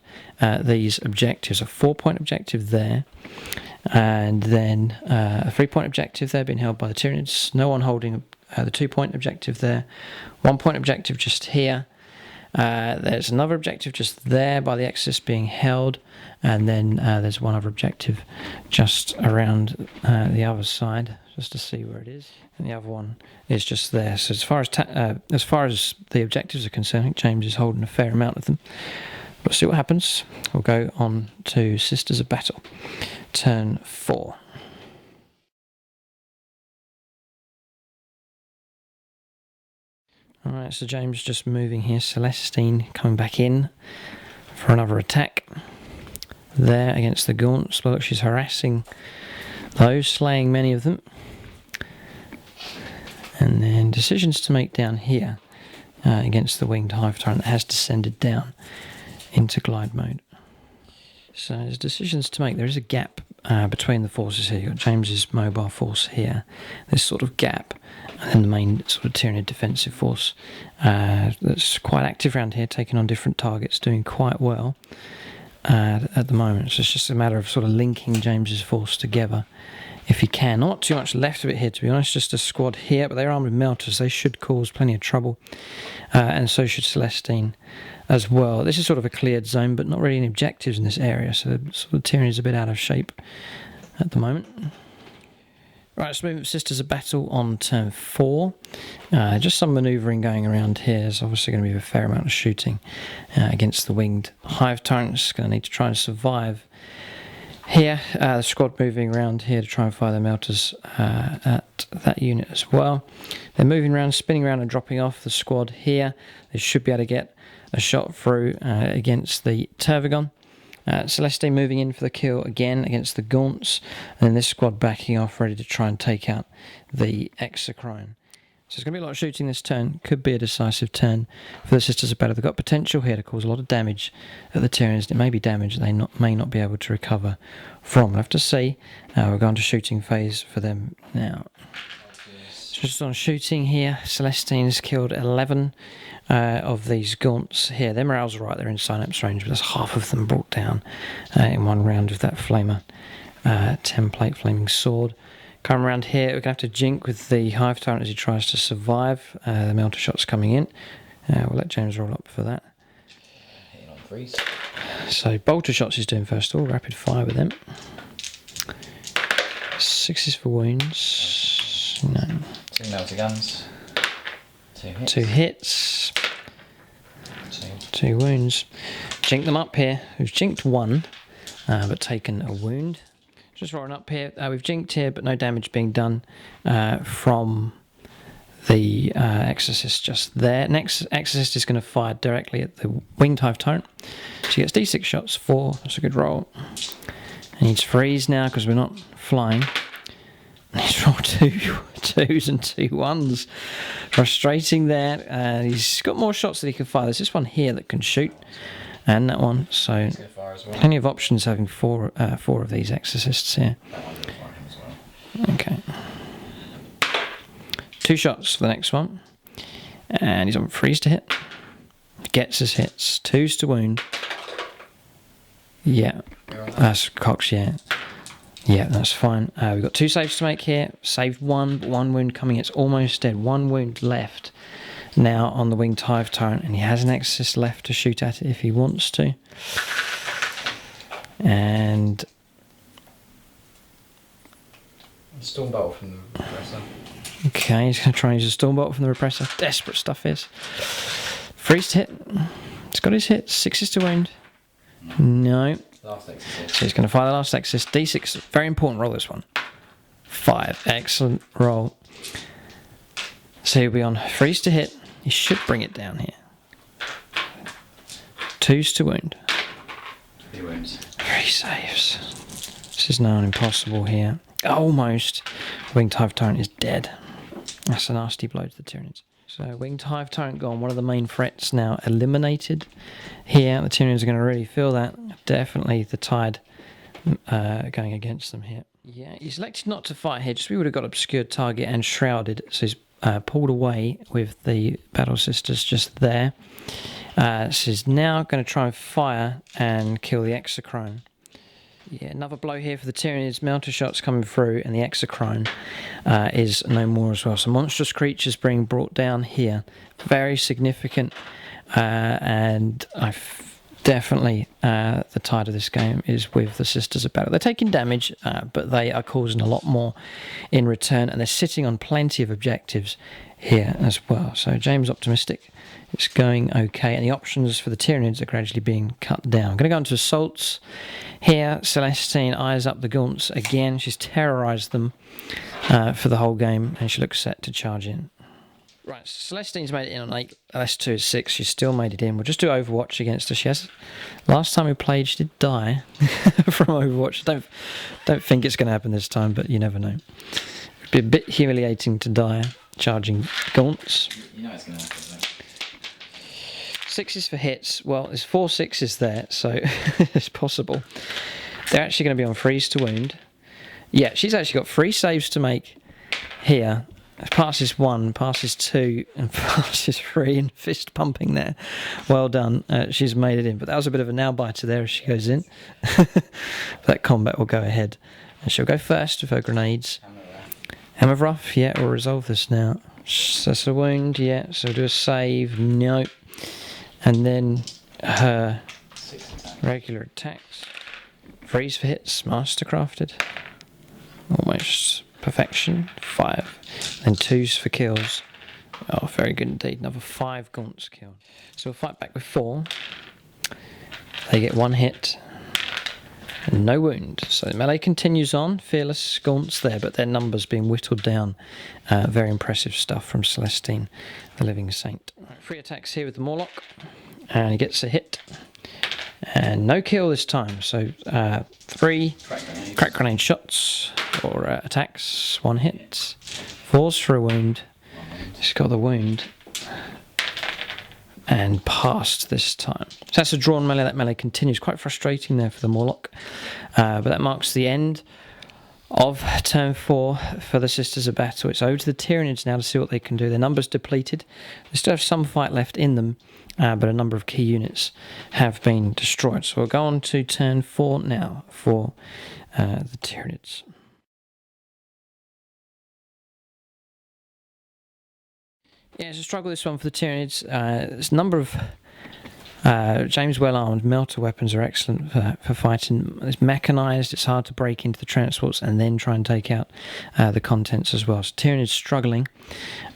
these objectives. A 4-point objective there. And then a 3-point objective there being held by the Tyranids. No one holding the 2-point objective there. 1-point objective just here. There's another objective just there by the Exorcist being held. And then there's one other objective just around the other side, just to see where it is. And the other one is just there. So as far as the objectives are concerned, I think James is holding a fair amount of them. We'll see what happens. We'll go on to Sisters of Battle. Turn 4. Alright, so James just moving here. Celestine coming back in for another attack. There against the gaunts. Look, she's harassing those, slaying many of them. And then decisions to make down here against the winged hive tyrant that has descended down into glide mode. So there's decisions to make. There is a gap between the forces here. You've got James's mobile force here. This sort of gap, and then the main sort of Tyranid defensive force that's quite active around here, taking on different targets, doing quite well at the moment. So it's just a matter of sort of linking James's force together if he can. Not too much left of it here, to be honest. Just a squad here, but they're armed with melters. They should cause plenty of trouble, and so should Celestine as well. This is sort of a cleared zone, but not really any objectives in this area, so the Tyranid is a bit out of shape at the moment. Right, let's move Sisters of Battle on turn 4. Just some manoeuvring going around here. There's obviously going to be a fair amount of shooting against the winged hive tyrants. Going to need to try and survive here. The squad moving around here to try and fire their melters at that unit as well. They're moving around, spinning around and dropping off. The squad here, they should be able to get a shot through against the Tervagon. Celestine moving in for the kill again against the gaunts, and then this squad backing off, ready to try and take out the Exocrine. So there's going to be a lot of shooting this turn. Could be a decisive turn for the Sisters of Battle. They've got potential here to cause a lot of damage at the Tyranids. It may be damage they may not be able to recover from. We'll have to see. We're going to shooting phase for them now. Just on shooting here, Celestine has killed 11 of these gaunts here. Their morale's right, they're in synapse range, but there's half of them brought down in one round with that flamer template flaming sword. Come around here, we're going to have to jink with the hive tyrant as he tries to survive. The melter shot's coming in. We'll let James roll up for that. Hitting on freeze. So bolter shots he's doing first of all, rapid fire with them. 6s for wounds. No. 2 melter guns. 2 hits. 2 hits. 2 wounds. Jink them up here. We've jinked 1, but taken a wound. Just rolling up here. We've jinked here, but no damage being done from the Exorcist just there. Next, Exorcist is going to fire directly at the winged hive tyrant. She gets D6 shots, 4. That's a good roll. He needs freeze now because we're not flying. He's rolled 2 2s and 2 1s. Frustrating there. He's got more shots that he can fire. There's this one here that can shoot. and that one. So He's going to fire as well. plenty of options having four of these exorcists here. That one's going to fire him as well. Okay. 2 shots for the next one. And he's on freeze to hit. Gets his hits. 2s to wound. Yeah. That's Cox, yeah. Yeah, that's fine. We've got 2 saves to make here. Saved 1, but 1 wound coming. It's almost dead. 1 wound left now on the Winged Hive Tyrant. And he has an exorcist left to shoot at it if he wants to. And Storm Bolt from the Repressor. okay, he's going to try and use a Stormbolt from the Repressor. Desperate stuff is. Freeze to hit. He's got his hit. 6s to wound. No. Last exorcist. So he's going to fire the last exorcist. D6. Very important roll, this one. 5. Excellent roll. So he'll be on freeze to hit. He should bring it down here. 2s to wound. 3 wounds. 3 saves. This is now impossible here. Almost. Winged Hive Tyrant is dead. That's a nasty blow to the Tyranids. So Winged Hive Tyrant gone. One of the main threats now eliminated. Here, the Tyranids are going to really feel that. Definitely the tide going against them here. Yeah, he's elected not to fight here. Just we would have got obscured target and shrouded. So he's pulled away with the Battle Sisters just there. So he's now going to try and fire and kill the Exochrome. Yeah, another blow here for the Tyranids. Melter shots coming through, and the Exochrome is no more as well. So monstrous creatures being brought down here. Very significant, and definitely the tide of this game is with the Sisters of Battle. They're taking damage, but they are causing a lot more in return, and they're sitting on plenty of objectives here as well. So James optimistic. It's going okay, and the options for the Tyranids are gradually being cut down. I'm going to go into assaults here. Celestine eyes up the Gaunts again. She's terrorised them for the whole game, and she looks set to charge in. Right, Celestine's made it in on 8. S2 is 6. She's still made it in. We'll just do Overwatch against her. She has. Last time we played, she did die from Overwatch. Don't think it's going to happen this time, but you never know. It'd be a bit humiliating to die charging Gaunts. You know it's going to happen, though. 6s for hits. Well, there's 4 6s there, so it's possible. They're actually going to be on freeze to wound. Yeah, she's actually got 3 saves to make here. Passes 1, passes 2, and passes 3, and fist pumping there. Well done. She's made it in, but that was a bit of a nail-biter there as she goes in. That combat will go ahead. And she'll go first with her grenades. Hammer of Wrath, yeah, we'll resolve this now. That's a wound, yeah, so we'll do a save. Nope. And then her regular attacks. Freeze for hits, mastercrafted. Almost perfection. 5. And 2s for kills. Oh, very good indeed. Another 5 Gaunts killed. So we'll fight back with 4. They get 1 hit. And no wound. So the melee continues on. Fearless Gaunts there, but their numbers being whittled down. Very impressive stuff from Celestine, the Living Saint. 3 attacks here with the Morlock. And he gets a hit. And no kill this time. So 3 crack grenade shots or attacks. 1 hit. 4s for a wound. He's got the wound. And passed this time. So that's a drawn melee. That melee continues. Quite frustrating there for the Morlock. But that marks the end of turn 4 for the Sisters of Battle. It's over to the Tyranids now to see what they can do. Their numbers depleted. They still have some fight left in them, but a number of key units have been destroyed. So we'll go on to turn 4 now for the Tyranids. Yeah, it's a struggle this one for the Tyranids. There's a number of James well-armed melter weapons are excellent for fighting. It's mechanised, it's hard to break into the transports and then try and take out the contents as well. So Tyranids struggling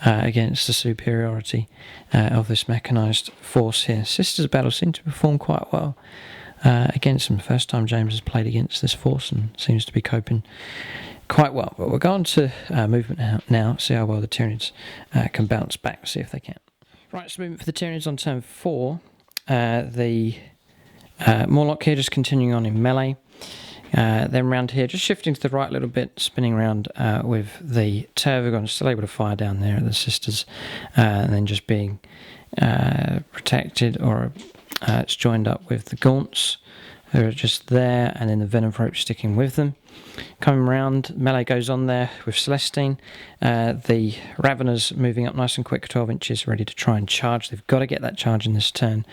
against the superiority of this mechanised force here. Sisters of Battle seem to perform quite well against them. First time James has played against this force and seems to be coping quite well. But we'll go on to movement now, see how well the Tyranids can bounce back, see if they can. Right, so movement for the Tyranids on turn 4. The Morlock here just continuing on in melee. Then round here, just shifting to the right a little bit, spinning around with the Tervagon, still able to fire down there at the Sisters, and then just being protected or It's joined up with the Gaunts, who are just there, and then the Venom Rope sticking with them. Coming round, melee goes on there with Celestine. The Raveners moving up nice and quick, 12 inches, ready to try and charge. They've got to get that charge in this turn.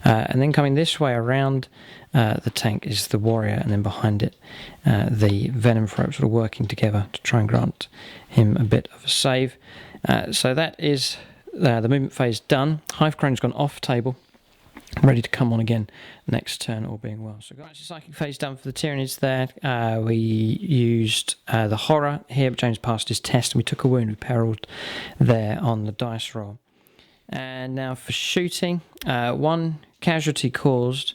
And then coming this way around the tank is the Warrior, and then behind it the Venom Rope, sort of working together to try and grant him a bit of a save. So that is the movement phase done. Hive Crone's gone off table, ready to come on again next turn, all being well. So guys, the psychic phase done for the Tyranids there. We used the horror here, but James passed his test and we took a wound. We perilled there on the dice roll. And now for shooting, one casualty caused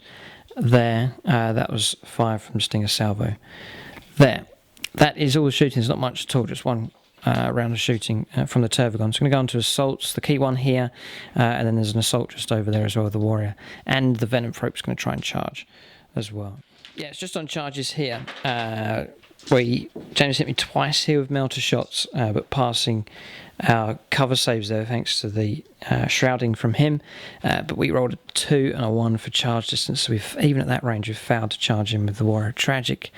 there. That was 5 from Stinger Salvo. There. That is all the shooting. There's not much at all, just one round of shooting from the Tervagon. So I'm going to go on to assaults, the key one here, and then there's an assault just over there as well, the Warrior, and the Venom Rope's going to try and charge as well. Yeah, it's just on charges here. James hit me twice here with melter shots, but passing our cover saves there thanks to the shrouding from him. But we rolled a 2 and a 1 for charge distance, so even at that range we've failed to charge him with the Warrior. Tragic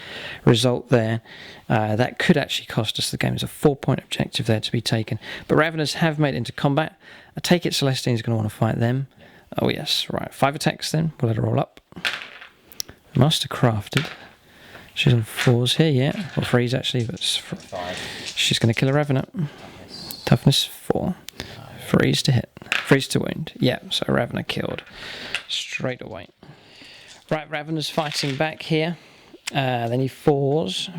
result there. That could actually cost us the game. There's a 4-point objective there to be taken. But Raveners have made it into combat. I take it Celestine's going to want to fight them. Oh yes, right. 5 attacks then. We'll let her roll up. Master crafted. She's on 4s here, yeah. Or 3s actually, but 5. She's going to kill a Revenant. Toughness 4. 3s to hit. 3s to wound. Yeah, so Ravener killed straight away. Right, Ravener's fighting back here. Then he 4s.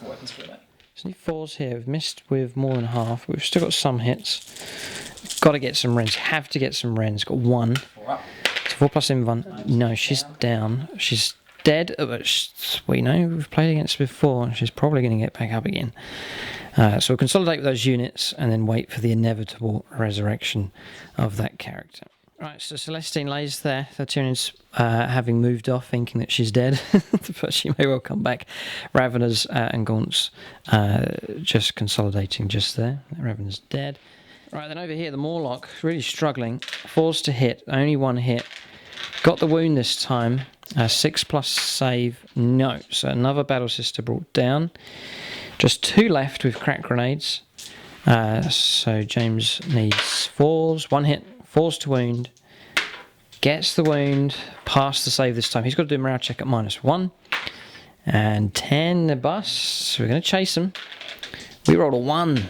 Weapons for that. So he 4s here. We've missed with more than half. We've still got some hits. Got to get some Rens. Have to get some Rens. Got 1. 4 up. It's 4 plus Invon. No, she's down. She's dead, but we know we've played against her before. She's probably going to get back up again. So we'll consolidate with those units and then wait for the inevitable resurrection of that character. Right, so Celestine lays there. The Tyranids having moved off, thinking that she's dead, but she may well come back. Raveners and Gaunts just consolidating just there. Ravener's dead. Right, then over here, the Morlock really struggling. 4s to hit, only 1 hit. Got the wound this time. 6 plus save, no. So another Battle Sister brought down. Just 2 left with crack grenades. So James needs 4s, 1 hit, 4s to wound. Gets the wound, pass the save this time. He's got to do a morale check at -1. And 10 the bus. So we're going to chase him. We rolled a 1.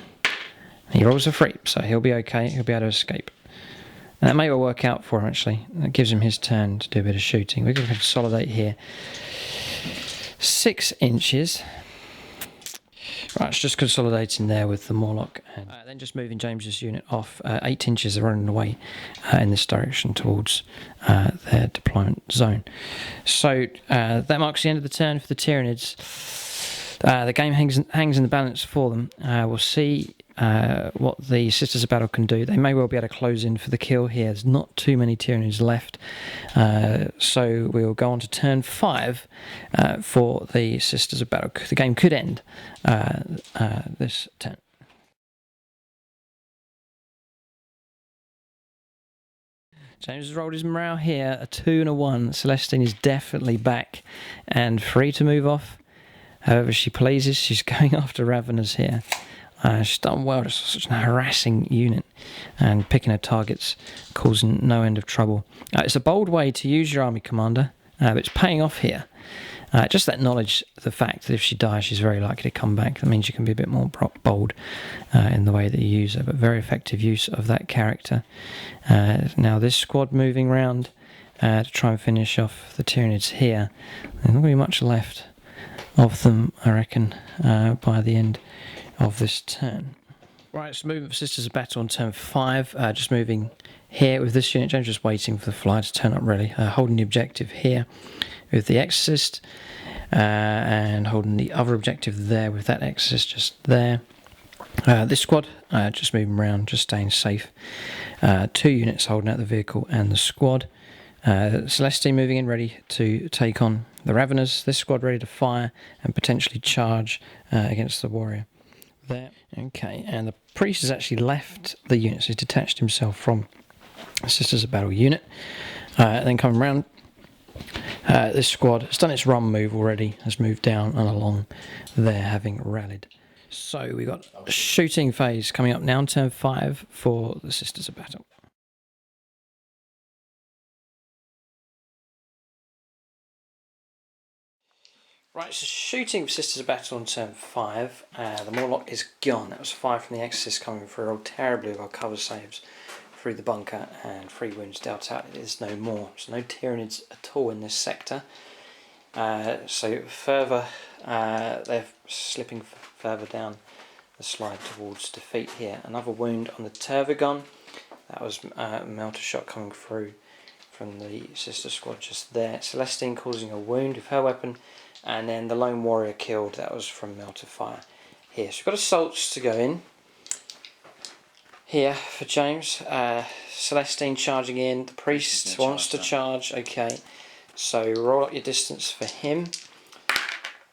He rolls a 3, so he'll be okay. He'll be able to escape. And that may well work out for him, actually. That gives him his turn to do a bit of shooting. We're going to consolidate here. 6 inches. Right, it's just consolidating there with the Morlock. And then just moving James's unit off. 8 inches are running away in this direction towards their deployment zone. So that marks the end of the turn for the Tyranids. The game hangs in the balance for them. We'll see what the Sisters of Battle can do. They may well be able to close in for the kill here. There's not too many Tyranids left. So we'll go on to turn 5 for the Sisters of Battle. The game could end this turn. James has rolled his morale here. A 2 and a 1. Celestine is definitely back and free to move off. However she pleases. She's going after Raveners here. She's done well, just such a harassing unit, and picking her targets, causing no end of trouble. It's a bold way to use your army commander, but it's paying off here. Just that knowledge, the fact that if she dies, she's very likely to come back. That means you can be a bit more bold in the way that you use her, but very effective use of that character. Now this squad moving round to try and finish off the Tyranids here. There's not going to be much left of them, I reckon, by the end of this turn. Right, so moving for Sisters of Battle on turn 5. Just moving here with this unit. James just waiting for the fly to turn up, really. Holding the objective here with the Exorcist, and holding the other objective there with that Exorcist just there. This squad just moving around, just staying safe. 2 units holding out the vehicle and the squad. Celestine moving in, ready to take on the Raveners. This squad ready to fire and potentially charge against the Warrior. There. Okay, and the priest has actually left the unit, so he's detached himself from Sisters of Battle unit. Then coming round, this squad has done its run move already, has moved down and along there, having rallied. So we got a shooting phase coming up now on turn 5 for the Sisters of Battle. Right, so shooting for Sisters of Battle on turn 5. The Morlock is gone. That was 5 from the Exorcist coming through. Rolled terribly with our cover saves through the bunker, and 3 wounds dealt out. It is no more. So no Tyranids at all in this sector. So further, they're slipping further down the slide towards defeat here. Another wound on the Tervagon. That was Melter Shot coming through from the Sister Squad just there. Celestine causing a wound with her weapon. And then the Lone Warrior killed. That was from Melter Fire here. So we've got assaults to go in here for James. Celestine charging in. The priest wants to charge. Okay, so roll up your distance for him.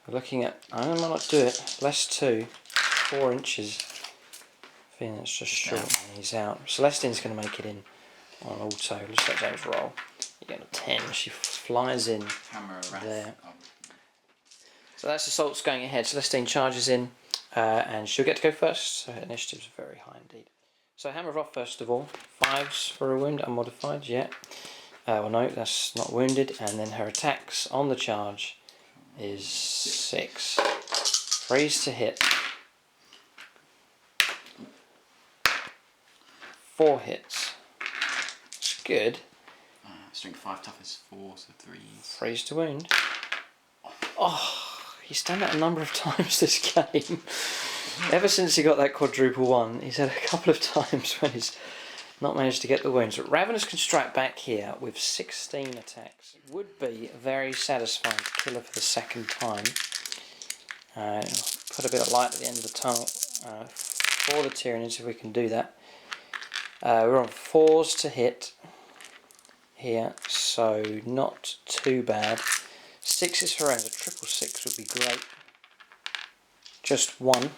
We're looking at, I might not do it, less 2, 4 inches. I think that's just short and he's out. Celestine's going to make it in on auto. Let's let James roll. You get a 10. She flies in there. So that's assaults going ahead. Celestine charges in and she'll get to go first. So her initiative's very high indeed. So Hammer of Wrath first of all. 5s for a wound, unmodified, yeah. Well no, that's not wounded. And then her attacks on the charge is 6. 3s to hit. 4 hits. It's good. Strength 5, toughness 4, so 3s. 3s to wound. Oh, he's done that a number of times this game. Ever since he got that quadruple 1, he's had a couple of times when he's not managed to get the wounds. But Ravenous can strike back here with 16 attacks. It would be very satisfying to kill her for the second time. Put a bit of light at the end of the tunnel for the Tyranids if we can do that. We're on 4s to hit here, so not too bad. 6s for rounds. A triple 6 would be great. Just 1,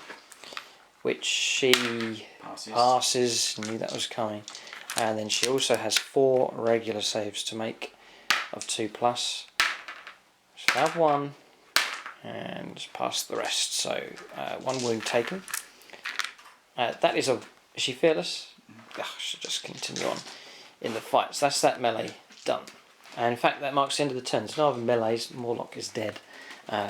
which she passes. Knew that was coming. And then she also has 4 regular saves to make of 2+. She'll have 1 and pass the rest. So 1 wound taken. That is is she fearless? She'll just continue on in the fight. So that's that melee done. And in fact that marks the end of the turn. There's no other melees. Morlock is dead.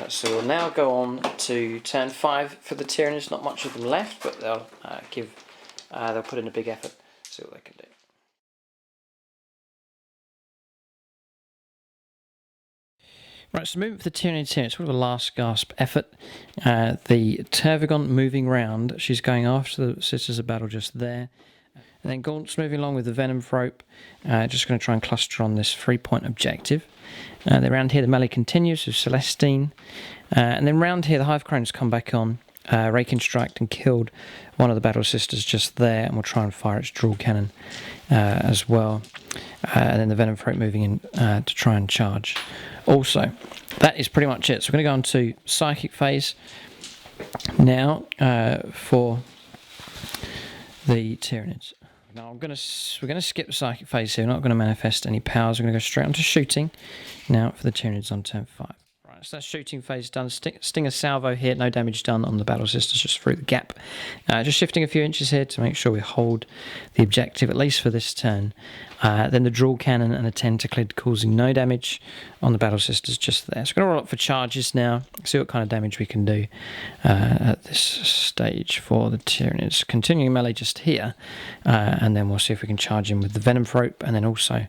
So we'll now go on to turn 5 for the Tyranids. Not much of them left, but they'll they'll put in a big effort. See what they can do. Right, so moving for the Tyranids here, it's sort of a last gasp effort. The Tervagon moving round. She's going after the Sisters of Battle just there. And then Gaunt's moving along with the Venom Rope, just going to try and cluster on this 3-point objective. Then round here the melee continues with Celestine. And then round here the Hive Crones come back on. Rake and striked and killed one of the Battle Sisters just there, and we'll try and fire its dual cannon as well. And then the Venom Rope moving in to try and charge. Also, that is pretty much it. So we're going to go on to Psychic Phase now for the Tyranids. Now we're going to skip the Psychic Phase here. We're not going to manifest any powers. We're going to go straight on to shooting now for the Tyranids on turn 5. Right, so that's shooting phase done. Stinger salvo here. No damage done on the Battle Sisters, just through the gap. Just shifting a few inches here to make sure we hold the objective, at least for this turn. Then the dual cannon and a tentaclid causing no damage on the Battle Sisters just there. So we're going to roll up for charges now, see what kind of damage we can do at this stage for the Tyranids. Continuing melee just here, and then we'll see if we can charge in with the Venom Rope, and then also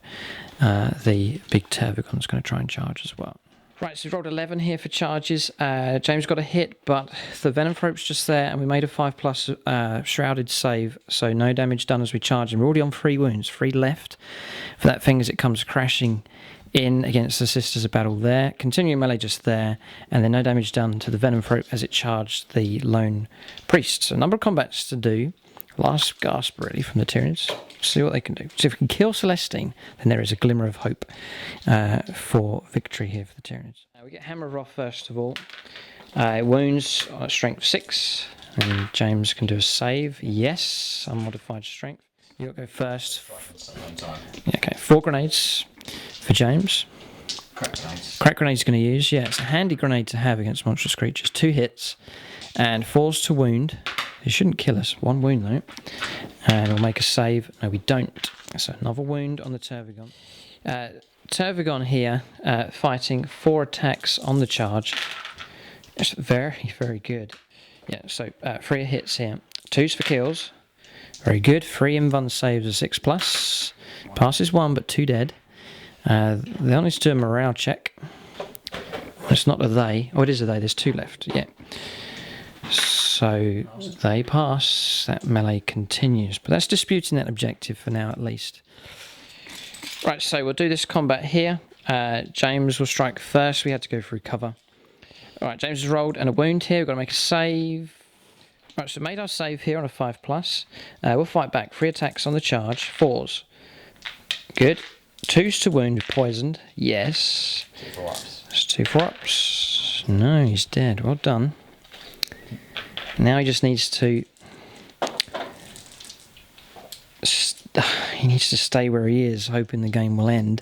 the big Tervagon's going to try and charge as well. Right, so we've rolled 11 here for charges. James got a hit, but the Venom Rope's just there, and we made a 5+ Shrouded save, so no damage done as we charge. And we're already on 3 wounds, 3 left for that thing as it comes crashing in against the Sisters of Battle there. Continuing melee just there, and then no damage done to the Venom Rope as it charged the Lone Priest. So a number of combats to do. Last gasp really from the Tyranids. See what they can do. So if we can kill Celestine, then there is a glimmer of hope for victory here for the Tyranids. We get Hammer of Wrath first of all. It wounds on strength 6, and James can do a save. Yes, unmodified strength. You'll go first. Yeah, okay, 4 grenades for James. Crack grenades. Crack grenade's going to use. Yeah, it's a handy grenade to have against monstrous creatures. 2 hits and 4s to wound. It shouldn't kill us. 1 wound though. And we'll make a save. No, we don't. So another wound on the Tervigon. Tervigon here fighting 4 attacks on the charge. It's very, very good. Yeah, so 3 hits here. 2s for kills. Very good. 3 invuln saves of 6+. Passes 1 but 2 dead. They only do a morale check. It's not a they. Oh, it is a they. There's 2 left. Yeah. So they pass. That melee continues. But that's disputing that objective for now at least. Right, so we'll do this combat here. James will strike first. We had to go through cover. Alright, James has rolled and a wound here. We've got to make a save. Right, so made our save here on a 5+. We'll fight back. 3 attacks on the charge. 4s. Good. 2s to wound, poisoned. Yes. 2 4-ups. That's 2 4-ups. No, he's dead. Well done. Now he just needs to... He needs to stay where he is, hoping the game will end.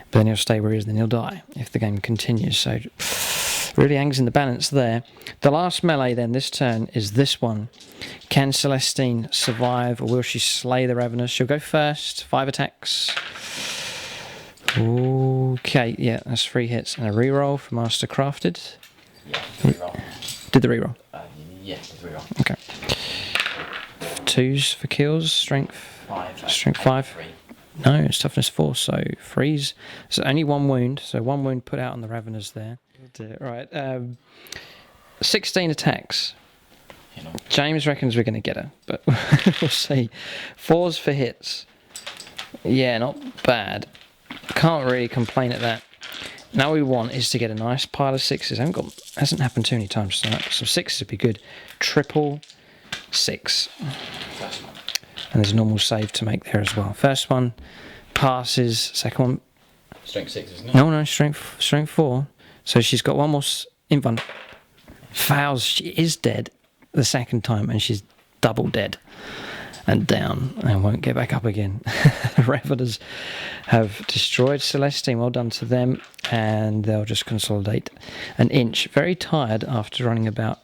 But then he'll stay where he is, then he'll die if the game continues. So really hangs in the balance there. The last melee then this turn is this one. Can Celestine survive or will she slay the Ravenous? She'll go first. 5 attacks. Okay, yeah, that's 3 hits and a reroll for Master Crafted. Yeah, reroll. Did the reroll? Yeah, reroll. Okay. 2s for kills. Strength 5. Strength 5. 3. No, it's toughness 4, so 3s. So only 1 wound. So 1 wound put out on the Ravenous there. Right. 16 attacks. You know. James reckons we're going to get her, but we'll see. 4s for hits. Yeah, not bad. Can't really complain at that. Now what we want is to get a nice pile of 6s. Hasn't happened too many times tonight, but some 6s would be good. Triple 6. First one. And there's a normal save to make there as well. First one passes. Second one. Strength 6, isn't it? No, strength 4. So she's got 1 more invuln. Fails. She is dead the second time, and she's double dead and down and won't get back up again. The Ravenous have destroyed Celestine. Well done to them, and they'll just consolidate an inch. Very tired after running about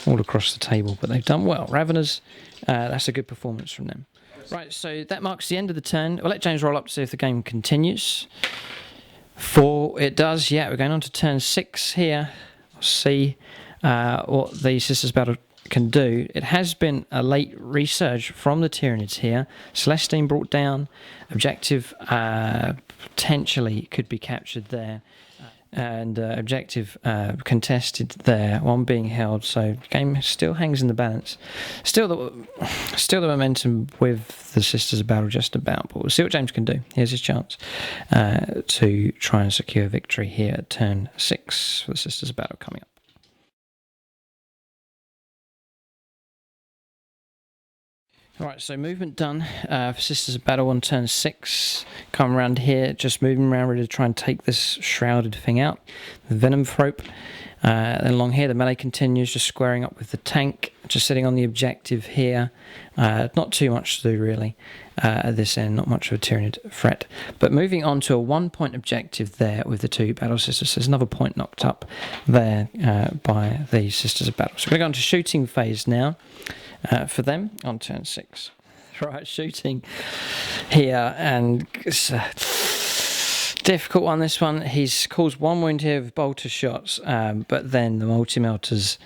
all across the table, but they've done well. Ravenous, that's a good performance from them. Right, so that marks the end of the turn. We'll let James roll up to see if the game continues. 4, it does. Yeah, we're going on to turn 6 here. We'll see what the Sisters Battle can do. It has been a late resurge from the Tyranids here. Celestine brought down. Objective potentially could be captured there. And objective contested there, 1 being held, so game still hangs in the balance. Still the momentum with the Sisters of Battle just about, but we'll see what James can do. Here's his chance to try and secure victory here at turn 6 for the Sisters of Battle coming up. Alright, so movement done for Sisters of Battle on turn 6. Come around here, just moving around ready to try and take this shrouded thing out. The Venom Thrope. Then along here, the melee continues, just squaring up with the tank. Just sitting on the objective here. Not too much to do really at this end, not much of a Tyranid threat. But moving on to a 1-point objective there with the 2 Battle Sisters. There's another point knocked up there by the Sisters of Battle. So we're going to go on to shooting phase now. For them on turn 6. Right, shooting here, and it's a difficult one, this one. He's caused 1 wound here with bolter shots, but then the multi-melters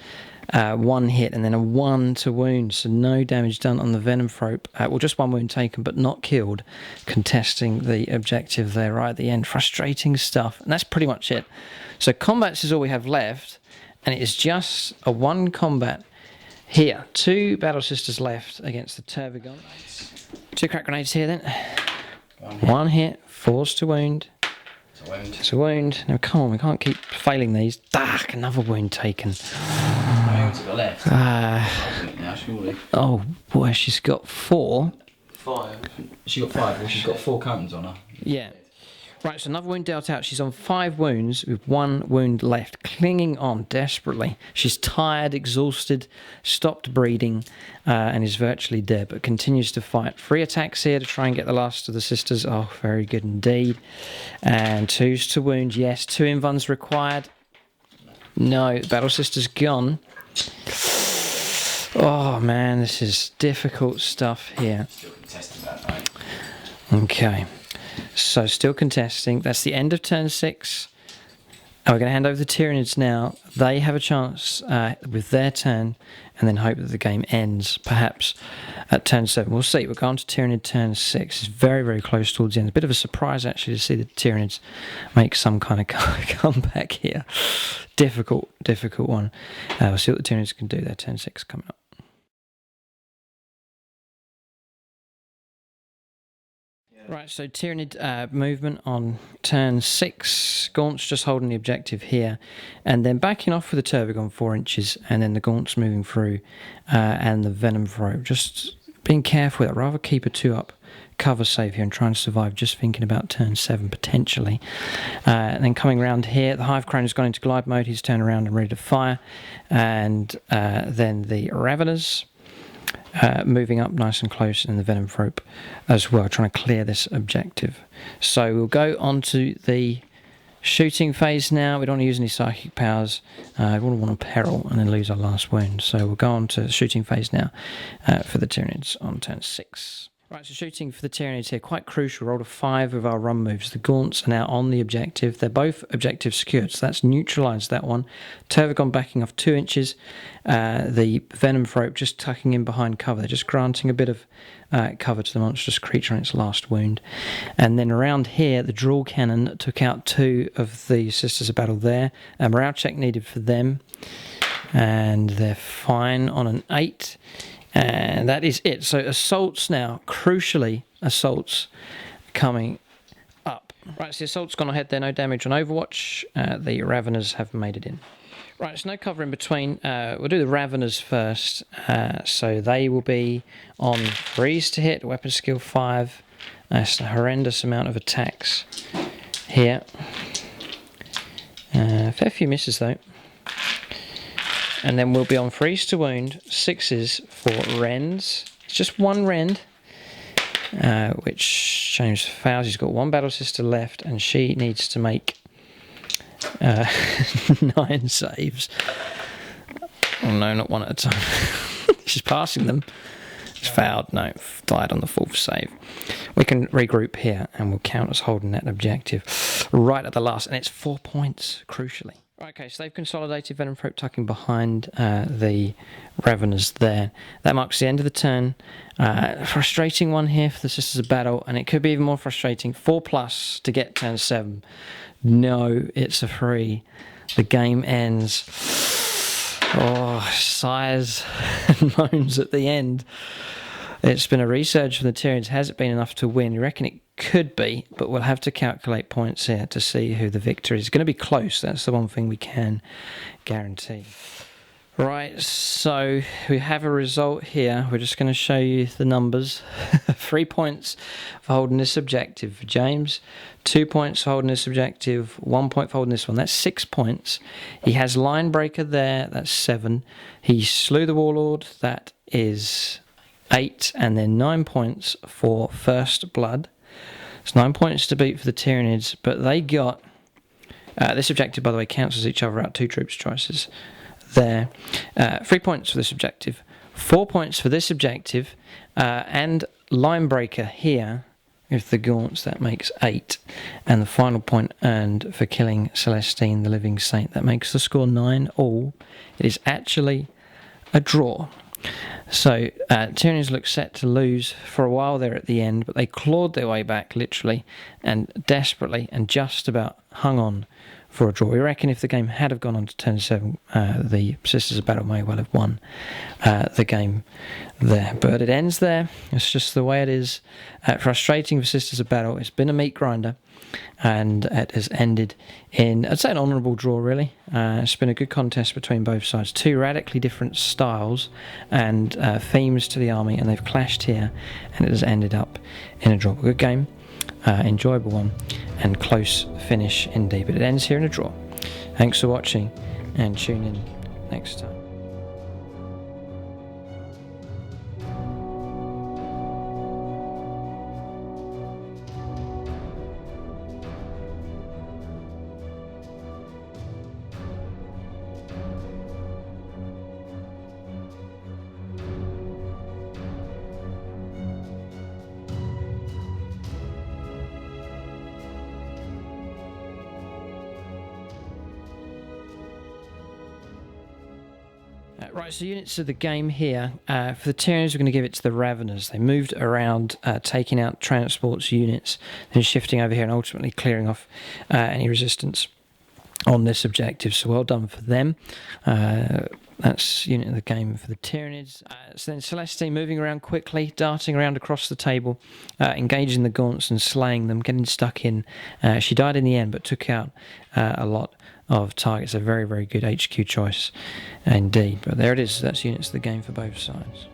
1 hit and then a 1 to wound, so no damage done on the Venom Thrope. Well, just 1 wound taken, but not killed, contesting the objective there right at the end. Frustrating stuff, and that's pretty much it. So combats is all we have left, and it is just a 1 combat. Here, 2 Battle Sisters left against the Tervigon. 2 crack grenades here then. 1 hit, 4s to wound. It's a wound. No, come on, we can't keep failing these. Another wound taken. Oh boy, she's got 4. 5. She got 5. Well, she's got 4 curtains on her. Yeah. Right, so another wound dealt out. She's on 5 wounds with 1 wound left, clinging on desperately. She's tired, exhausted, stopped breeding, and is virtually dead, but continues to fight. 3 attacks here to try and get the last of the sisters. Oh, very good indeed. And 2s to wound. Yes, 2 invuns required. No, Battle Sister's gone. Oh, man, this is difficult stuff here. Still contesting that, right? Okay. So still contesting. That's the end of turn 6. And we're going to hand over the Tyranids now. They have a chance with their turn, and then hope that the game ends, perhaps at turn 7. We'll see. We're going to Tyranid turn 6. It's very, very close towards the end. A bit of a surprise, actually, to see the Tyranids make some kind of comeback here. Difficult one. We'll see what the Tyranids can do there. Turn 6 coming up. Right, so Tyranid movement on turn 6. Gaunt's just holding the objective here. And then backing off with the Tervigon 4 inches. And then the Gaunt's moving through. And the Venom Throw. Just being careful with that. Rather keep a 2-up cover save here and try and survive. Just thinking about turn 7 potentially. And then coming around here. The Hive Crone has gone into glide mode. He's turned around and ready to fire. And then the Raveners. Moving up nice and close in the Venom Rope as well, trying to clear this objective. So we'll go on to the shooting phase now. We don't want to use any psychic powers. We wouldn't want to peril and then lose our last wound. So we'll go on to the shooting phase now for the Tyranids on turn 6. Right, so shooting for the Tyranids here, quite crucial. Rolled a 5 with our run moves. The Gaunts are now on the objective. They're both objective secured, so that's neutralised that one. Tervigon backing off 2 inches. The Venom Rope just tucking in behind cover. They're just granting a bit of cover to the monstrous creature on its last wound. And then around here, the Draw Cannon took out 2 of the Sisters of Battle there. A morale check needed for them. And they're fine on an 8. And that is it. So assaults now, crucially, assaults coming up. Right, so the assault's gone ahead there, no damage on Overwatch. The Raveners have made it in. Right, there's no cover in between. We'll do the Raveners first. So they will be on breeze to hit, weapon skill 5. That's a horrendous amount of attacks here. Fair few misses though. And then we'll be on freeze to wound, 6s for Rends. It's just 1 Rend, which James fails. He's got 1 Battle Sister left, and she needs to make 9 saves. Oh no, not 1 at a time. She's passing them. It's fouled. No, died on the 4th save. We can regroup here, and we'll count as holding that objective right at the last. And it's 4 points, crucially. Okay, so they've consolidated Venom Throat tucking behind the Raveners there. That marks the end of the turn. Frustrating one here for the Sisters of Battle, and it could be even more frustrating. 4+ to get turn 7. No, it's a 3. The game ends. Oh, sighs and moans at the end. It's been a resurge from the Tyranids. Has it been enough to win? You reckon it could be, but we'll have to calculate points here to see who the victor is. It's going to be close. That's the one thing we can guarantee. Right, so we have a result here. We're just going to show you the numbers. 3 points for holding this objective for James. 2 points for holding this objective. 1 point for holding this one. That's 6 points. He has Line Breaker there. That's 7. He slew the Warlord. That is 8. And then 9 points for First Blood. It's 9 points to beat for the Tyranids, but they got... this objective, by the way, cancels each other out. 2 troops choices there. 3 points for this objective. 4 points for this objective. And Line Breaker here, with the Gaunts, that makes 8. And the final point earned for killing Celestine, the Living Saint. That makes the score 9 all. It is actually a draw. So Tyranids look set to lose for a while there at the end, but they clawed their way back literally and desperately and just about hung on for a draw. We reckon if the game had have gone on to turn 7, the Sisters of Battle may well have won the game there. But it ends there. It's just the way it is. Frustrating for Sisters of Battle. It's been a meat grinder. And it has ended in, I'd say, an honourable draw, really. It's been a good contest between both sides. 2 radically different styles and themes to the army, and they've clashed here, and it has ended up in a draw. A good game. enjoyable one and close finish indeed. But it ends here in a draw. Thanks for watching, and tune in next time. Right, so units of the game here. For the Tyranids, we're going to give it to the Raveners. They moved around, taking out transports units, then shifting over here and ultimately clearing off any resistance on this objective. So well done for them. That's unit of the game for the Tyranids. So then Celestine moving around quickly, darting around across the table, engaging the Gaunts and slaying them, getting stuck in. She died in the end, but took out a lot of targets. A very, very good HQ choice indeed. But there it is. That's units of the game for both sides.